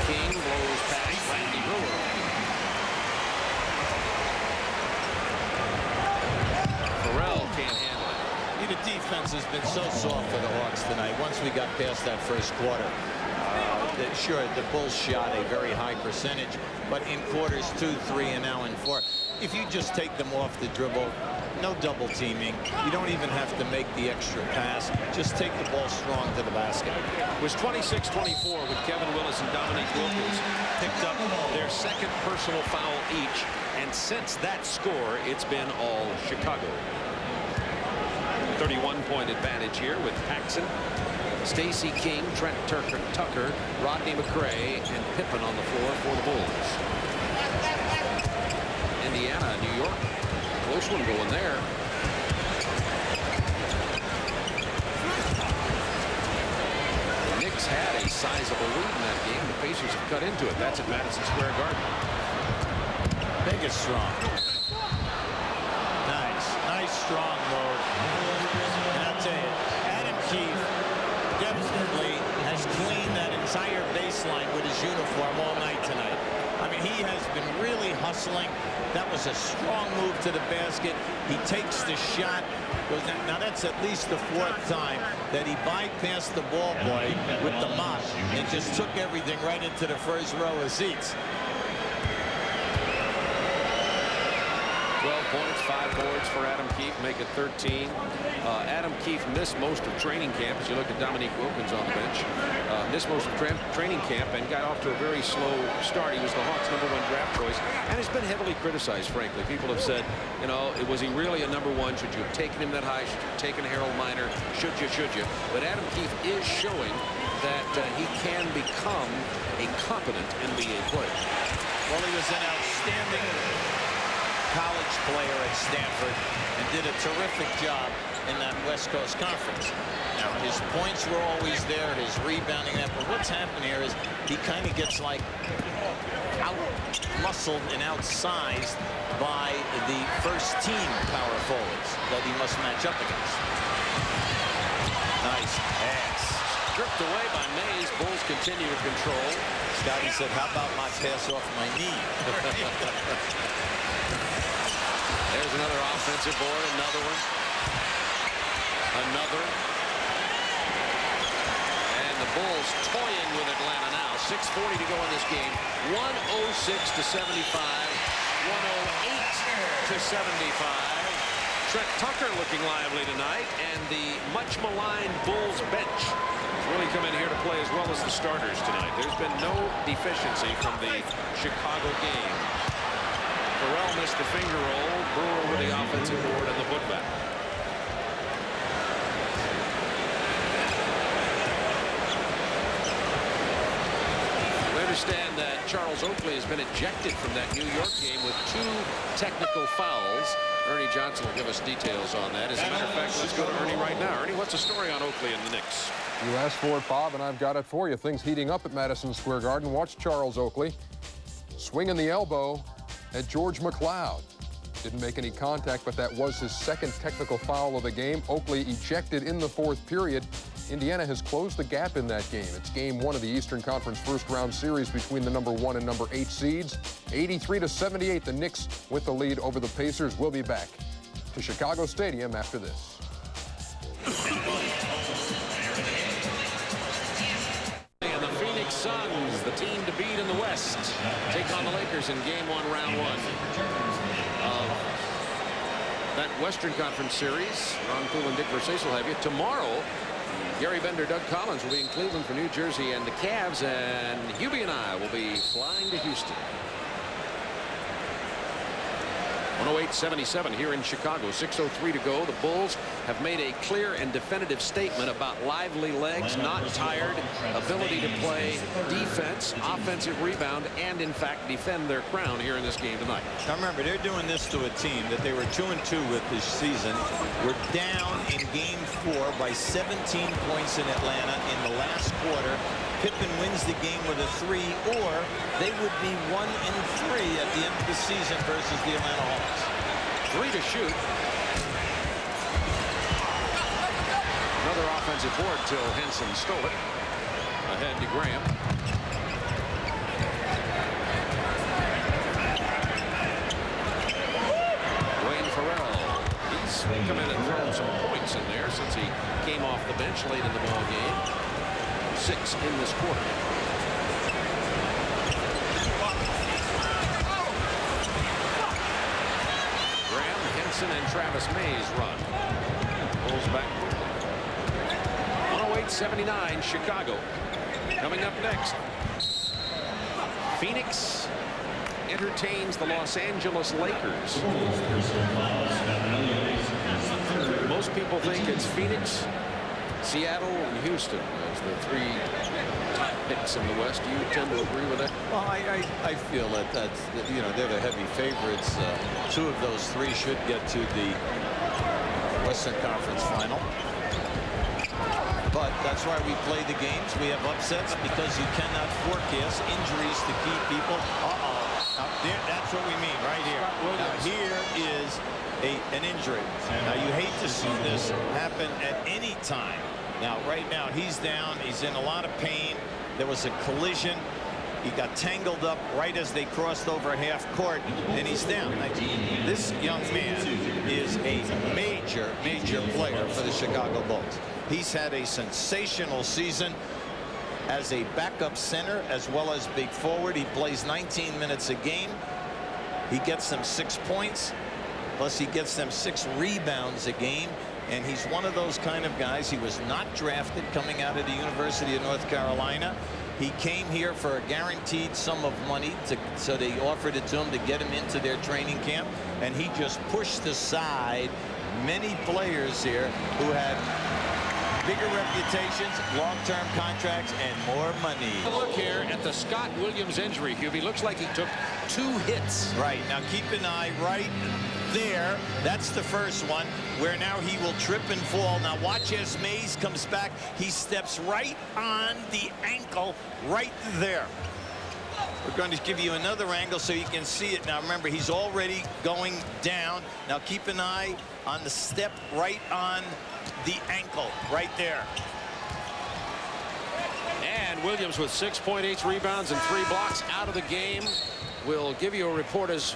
King blows past Randy Brewer. Farrell can't handle it. The defense has been so soft for the Hawks tonight. Once we got past that first quarter, sure, the Bulls shot a very high percentage, but in quarters 2, 3, and now in 4, if you just take them off the dribble, no double teaming, you don't even have to make the extra pass. Just take the ball strong to the basket. It was 26-24 with Kevin Willis and Dominique Wilkins picked up their second personal foul each, and since that score, it's been all Chicago. 31-point advantage here with Paxson, Stacey King, Trent Tucker, Rodney McRae, and Pippen on the floor for the Bulls. Indiana, New York, close one going there. The Knicks had a sizable lead in that game. The Pacers have cut into it. That's at Madison Square Garden. Big is strong. Nice strong load. And I'll tell you, Adam Keefe definitely has cleaned that entire baseline with his uniform all night tonight. I mean, he has been really hustling. That was a strong move to the basket. He takes the shot. Now that's at least the 4th time that he bypassed the ball boy with the mop and just took everything right into the first row of seats. 12 points, 5 boards for Adam Keefe, make it 13. Adam Keefe missed most of training camp. As you look at Dominique Wilkins on the bench, missed most of training camp and got off to a very slow start. He was the Hawks' #1 draft choice, and has been heavily criticized, frankly. People have said, you know, was he really a #1? Should you have taken him that high? Should you have taken Harold Miner? Should you? But Adam Keefe is showing that he can become a competent NBA player. Well, he was an outstanding college player at Stanford and did a terrific job in that West Coast Conference. Now, his points were always there, his rebounding, but what's happened here is he kind of gets like out-muscled and outsized by the first-team power forwards that he must match up against. Nice pass. Stripped away by Mays. Bulls continue to control. Scotty said, how about my pass off my knee? There's another offensive board, another one. Another. And the Bulls toying with Atlanta now. 6:40 to go in this game. 106-75. 108-75. Trent Tucker looking lively tonight. And the much maligned Bulls bench has really come in here to play as well as the starters tonight. There's been no deficiency from the Chicago game. Farrell missed the finger roll. Brewer with the offensive board and the putback. We understand that Charles Oakley has been ejected from that New York game with 2 technical fouls. Ernie Johnson will give us details on that. As a matter of fact, let's go to Ernie right now. Ernie, what's the story on Oakley and the Knicks? You asked for it, Bob, and I've got it for you. Things heating up at Madison Square Garden. Watch Charles Oakley swinging the elbow at George McLeod. Didn't make any contact, but that was his 2nd technical foul of the game. Oakley ejected in the 4th period. Indiana has closed the gap in that game. It's game 1 of the Eastern Conference first-round series between the #1 and #8 seeds. 83-78, the Knicks with the lead over the Pacers. We'll be back to Chicago Stadium after this. And the Phoenix Suns, the team to beat in the West, take on the Lakers in game 1, round 1 of that Western Conference series. Ron Poole and Dick Versace will have you. Tomorrow, Gary Bender, Doug Collins will be in Cleveland for New Jersey and the Cavs, and Hubie and I will be flying to Houston. 108-77 here in Chicago. 6:03 to go. The Bulls have made a clear and definitive statement about lively legs, not tired, ability to play defense, offensive rebound, and in fact defend their crown here in this game tonight. Now remember, they're doing this to a team that they were 2-2 with this season. We're down in game 4 by 17 points in Atlanta in the last quarter. Pippen wins the game with a 3, or they would be 1-3 at the end of the season versus the Atlanta Hawks. 3 to shoot. Another offensive board till Henson stole it. Ahead to Graham. Wayne Farrell. He's come in and thrown some points in there since he came off the bench late in the ball game. 6 in this quarter. Graham, Henson, and Travis Mays run. Pulls back. 108-79 Chicago. Coming up next, Phoenix entertains the Los Angeles Lakers. Most people think it's Phoenix, Seattle, and Houston as the 3 top picks in the West. Do you tend to agree with that? Well, I feel that that's, you know, they're the heavy favorites. 2 of those 3 should get to the Western Conference Final. But that's why we play the games. We have upsets because you cannot forecast injuries to key people. Now, that's what we mean right here. Now, here is an injury. Now, you hate to see this happen at any time. Now, right now, he's down. He's in a lot of pain. There was a collision. He got tangled up right as they crossed over half court, and he's down. Now, this young man is a major, major player for the Chicago Bulls. He's had a sensational season as a backup center as well as big forward. He plays 19 minutes a game. He gets them 6 points, plus he gets them 6 rebounds a game. And he's one of those kind of guys. He was not drafted coming out of the University of North Carolina. He came here for a guaranteed sum of money, so they offered it to him to get him into their training camp. And he just pushed aside many players here who had bigger reputations, long-term contracts, and more money. Look here at the Scott Williams injury, Hubie. Looks like he took 2 hits. Right. Now keep an eye right there. That's the first one, where now he will trip and fall. Now watch as Mays comes back. He steps right on the ankle right there. We're going to give you another angle so you can see it. Now remember, he's already going down. Now keep an eye on the step right on the ankle right there. And Williams with 6.8 rebounds and 3 blocks out of the game. We'll give you a report as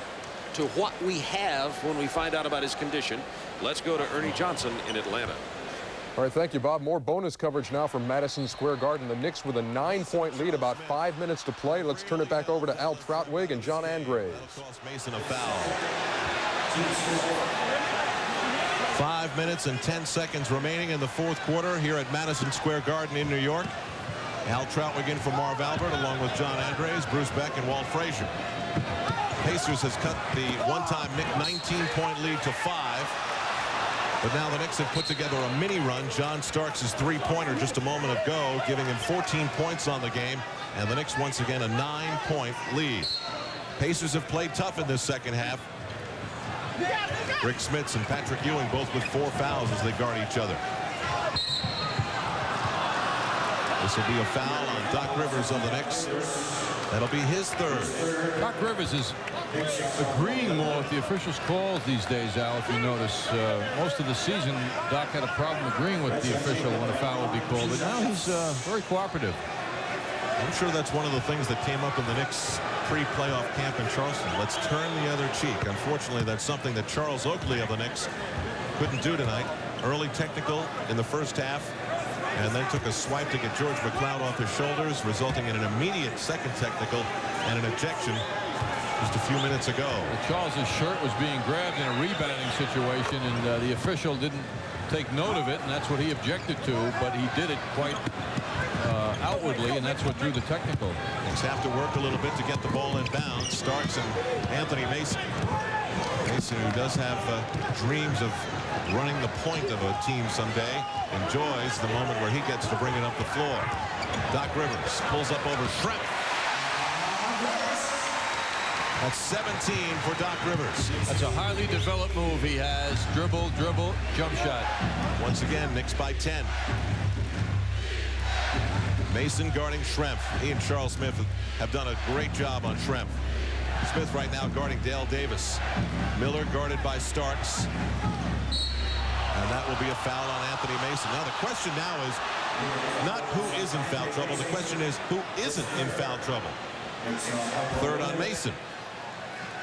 to what we have when we find out about his condition. Let's go to Ernie Johnson in Atlanta. All right, thank you, Bob. More bonus coverage now from Madison Square Garden. The Knicks with a 9-point lead, about 5 minutes to play. Let's turn it back over to Al Trautwig and John Andres. Mason a foul. 5 minutes and 10 seconds remaining in the 4th quarter here at Madison Square Garden in New York. Al Trautwig in for Marv Albert, along with John Andres, Bruce Beck, and Walt Frazier. Pacers has cut the one-time Knick 19-point lead to 5. But now the Knicks have put together a mini run. John Starks' 3-pointer just a moment ago, giving him 14 points on the game. And the Knicks once again a 9-point lead. Pacers have played tough in this second half. Rick Smits and Patrick Ewing both with 4 fouls as they guard each other. This will be a foul on Doc Rivers of the Knicks. That'll be his 3rd. Doc Rivers is agreeing more with the officials' calls these days, Al, if you notice. Most of the season, Doc had a problem agreeing with the official when a foul would be called, but now he's very cooperative. I'm sure that's one of the things that came up in the Knicks pre-playoff camp in Charleston. Let's turn the other cheek. Unfortunately, that's something that Charles Oakley of the Knicks couldn't do tonight. Early technical in the first half, and then took a swipe to get George McLeod off his shoulders, resulting in an immediate second technical and an ejection just a few minutes ago. Charles's shirt was being grabbed in a rebounding situation, and the official didn't take note of it, and that's what he objected to, but he did it quite outwardly, and that's what drew the technical. Knicks have to work a little bit to get the ball in bounds. Starks and Anthony Mason. Mason, who does have dreams of running the point of a team someday, enjoys the moment where he gets to bring it up the floor. Doc Rivers pulls up over Schrempf. That's 17 for Doc Rivers. That's a highly developed move he has. Dribble, dribble, jump shot. Once again, Knicks by 10. Mason guarding Schrempf. He and Charles Smith have done a great job on Schrempf. Smith right now guarding Dale Davis. Miller guarded by Starks. And that will be a foul on Anthony Mason. Now the question now is not who is in foul trouble. The question is who isn't in foul trouble. Third on Mason.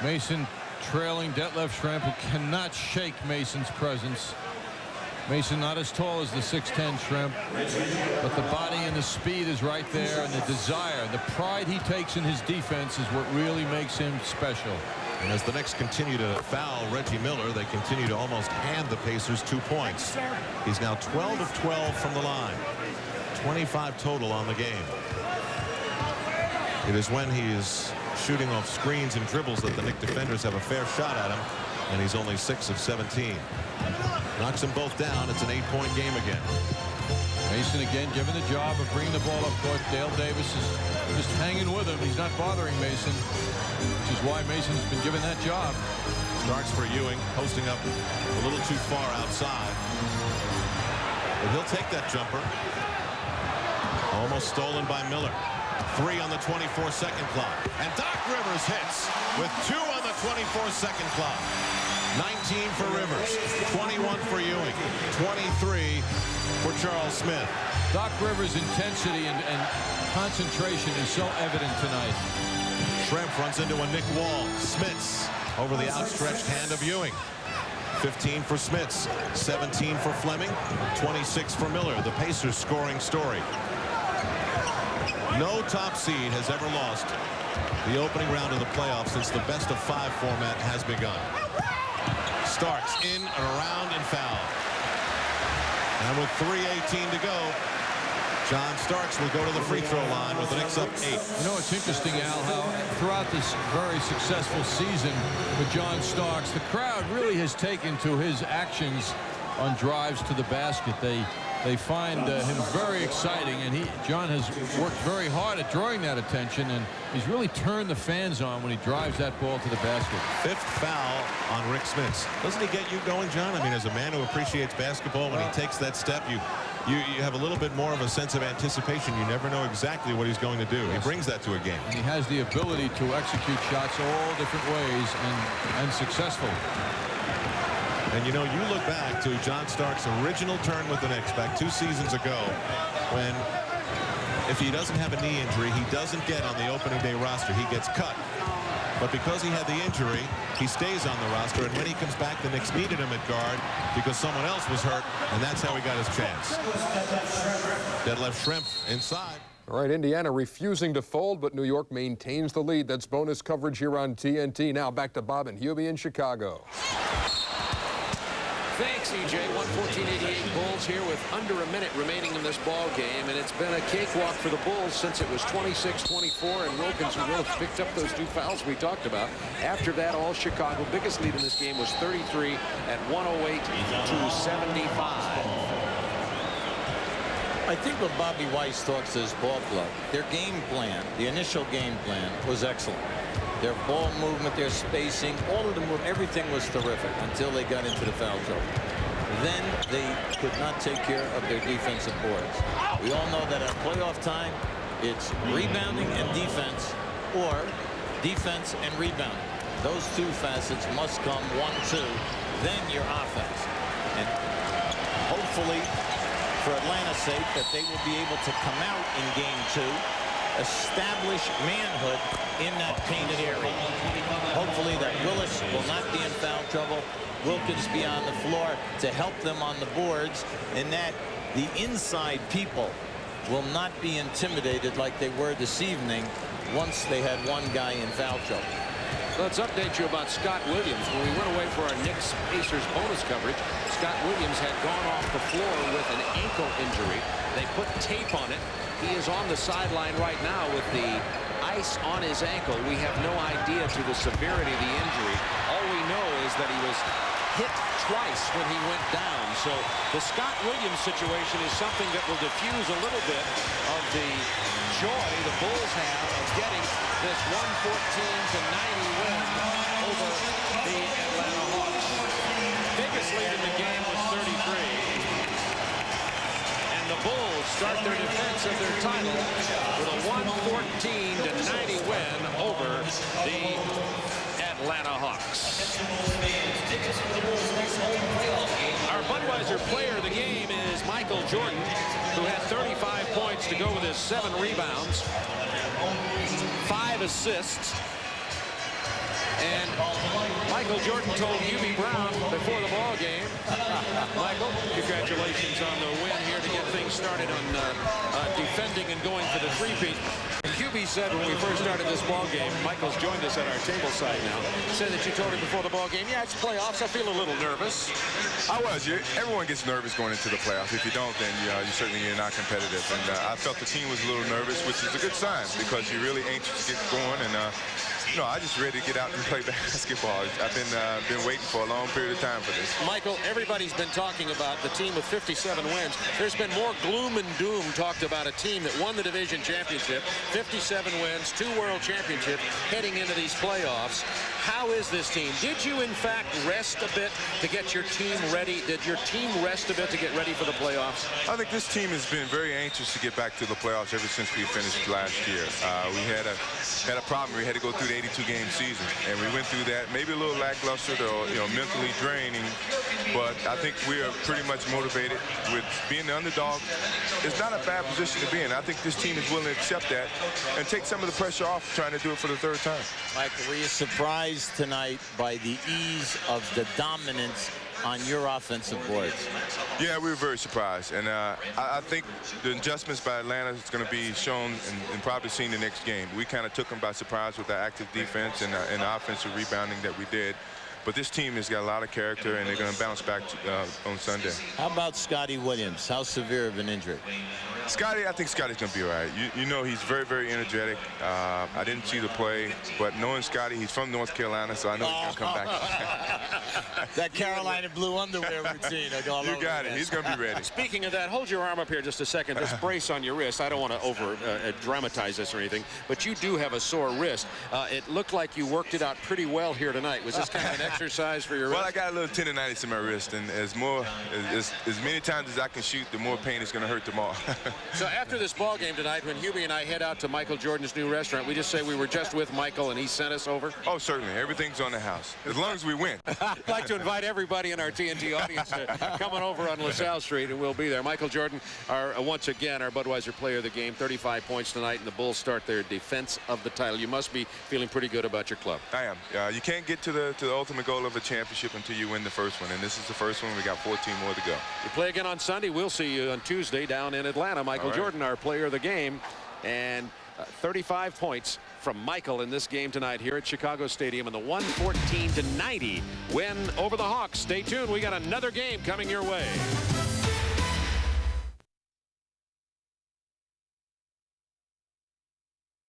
Mason trailing Detlef Schrempf, who cannot shake Mason's presence. Mason not as tall as the 6'10" Schrempf, but the body and the speed is right there, and the desire, the pride he takes in his defense is what really makes him special. And as the Knicks continue to foul Reggie Miller, they continue to almost hand the Pacers 2 points. He's now 12 of 12 from the line. 25 total on the game. It is when he is shooting off screens and dribbles that the Knicks defenders have a fair shot at him, and he's only 6 of 17. Knocks them both down. It's an 8-point game again. Mason again given the job of bringing the ball up court. Dale Davis is just hanging with him. He's not bothering Mason, which is why Mason's been given that job. Starts for Ewing, posting up a little too far outside. But he'll take that jumper. Almost stolen by Miller. 3 on the 24-second clock. And Doc Rivers hits with 2 on the 24-second clock. 19 for Rivers, 21 for Ewing, 23 for Charles Smith. Doc Rivers' intensity and concentration is so evident tonight. Schrempf runs into a Nick Wall. Smits over the outstretched hand of Ewing. 15 for Smits, 17 for Fleming, 26 for Miller. The Pacers scoring story. No top seed has ever lost the opening round of the playoffs since the best-of-5 format has begun. Starks in and around and foul. And with 3:18 to go, John Starks will go to the free throw line with the Knicks up 8. You know, it's interesting, Al, how throughout this very successful season with John Starks, the crowd really has taken to his actions on drives to the basket. They find him very exciting, and John has worked very hard at drawing that attention, and he's really turned the fans on when he drives that ball to the basket. 5th foul on Rick Smits. Doesn't he get you going, John? I mean, as a man who appreciates basketball, when he takes that step, you have a little bit more of a sense of anticipation. You never know exactly what he's going to do. Yes. He brings that to a game. And he has the ability to execute shots all different ways and successful. And you know, you look back to John Starks' original turn with the Knicks back 2 seasons ago, when if he doesn't have a knee injury, he doesn't get on the opening day roster. He gets cut. But because he had the injury, he stays on the roster. And when he comes back, the Knicks needed him at guard because someone else was hurt, and that's how he got his chance. Detlef Schrempf inside. All right, Indiana refusing to fold, but New York maintains the lead. That's bonus coverage here on TNT. Now back to Bob and Hubie in Chicago. Thanks, EJ. 114-88 Bulls here with under a minute remaining in this ball game, and it's been a cakewalk for the Bulls since it was 26-24, and Wilkins picked up those 2 fouls we talked about. After that, all Chicago. Biggest lead in this game was 33 at 108-75. I think when Bobby Weiss talks to his ball club, their game plan, the initial game plan, was excellent. Their ball movement, their spacing, all of them, everything was terrific until they got into the foul trouble. Then they could not take care of their defensive boards. We all know that at playoff time, it's rebounding and defense, or defense and rebounding. Those 2 facets must come 1-2, then your offense. And hopefully, for Atlanta's sake, that they will be able to come out in game 2, establish manhood in that painted area. Hopefully that Willis will not be in foul trouble, Wilkins be on the floor to help them on the boards, and that the inside people will not be intimidated like they were this evening once they had one guy in foul trouble. Let's update you about Scott Williams. When we went away for our Knicks Pacers bonus coverage, Scott Williams had gone off the floor with an ankle injury. They put tape on it. He is on the sideline right now with the ice on his ankle. We have no idea to the severity of the injury. All we know is that he was hit twice when he went down. So the Scott Williams situation is something that will diffuse a little bit of the joy the Bulls have of getting this 114-90 win over the Atlanta Hawks. Biggest lead in the game was 33. And the Bulls start their defense of their title with a 114-90 win over the Atlanta Hawks. Our Budweiser player of the game is Michael Jordan, who had 35 points to go with his 7 rebounds, 5 assists. And Michael Jordan told Hubie Brown before the ball game, Michael, congratulations on the win here to get things started on defending and going for the three-peat. Hubie said when we first started this ball game, Michael's joined us at our table side now, said that you told him before the ball game, yeah, it's playoffs, I feel a little nervous. I was. Everyone gets nervous going into the playoffs. If you don't, then you certainly are not competitive. And I felt the team was a little nervous, which is a good sign because you're really anxious to get going. And I just ready to get out and play basketball. I've been waiting for a long period of time for this. Michael, everybody's been talking about the team with 57 wins. There's been more gloom and doom talked about a team that won the division championship, 57 wins, 2 world championships, heading into these playoffs. How is this team? Did you, in fact, rest a bit to get your team ready? Did your team rest a bit to get ready for the playoffs? I think this team has been very anxious to get back to the playoffs ever since we finished last year. We had a problem. We had to go through the 82-game season, and we went through that. Maybe a little lackluster or mentally draining, but I think we are pretty much motivated with being the underdog. It's not a bad position to be in. I think this team is willing to accept that and take some of the pressure off trying to do it for the 3rd time. Michael, were you surprised tonight by the ease of the dominance on your offensive boards? Yeah, we were very surprised, and I think the adjustments by Atlanta is going to be shown and probably seen the next game. We kind of took them by surprise with our active defense and the offensive rebounding that we did. But this team has got a lot of character, and they're going to bounce back on Sunday. How about Scotty Williams? How severe of an injury? Scotty, I think Scotty's going to be all right. You know he's very, very energetic. I didn't see the play, but knowing Scotty, he's from North Carolina, so I know he's going to come back. That Carolina blue underwear routine. You got it. He's going to be ready. Speaking of that, hold your arm up here just a second. This brace on your wrist, I don't want to over-dramatize this or anything, but you do have a sore wrist. It looked like you worked it out pretty well here tonight. Was this kind of an exercise for your wrist? Well, I got a little tendonitis in my wrist, and as many times as I can shoot, the more pain is going to hurt tomorrow. So after this ball game tonight, when Hubie and I head out to Michael Jordan's new restaurant, we just say we were just with Michael and he sent us over? Oh, certainly. Everything's on the house, as long as we win. I'd like to invite everybody in our TNT audience coming over on LaSalle Street, and we'll be there. Michael Jordan, once again, our Budweiser player of the game, 35 points tonight, and the Bulls start their defense of the title. You must be feeling pretty good about your club. I am. You can't get to the ultimate goal of a championship until you win the first one, and this is the first one. We got 14 more to go. You play again on Sunday. We'll see you on Tuesday down in Atlanta. Michael Jordan, our player of the game, and 35 points from Michael in this game tonight here at Chicago Stadium in the 114-90 win over the Hawks. Stay tuned. We got another game coming your way.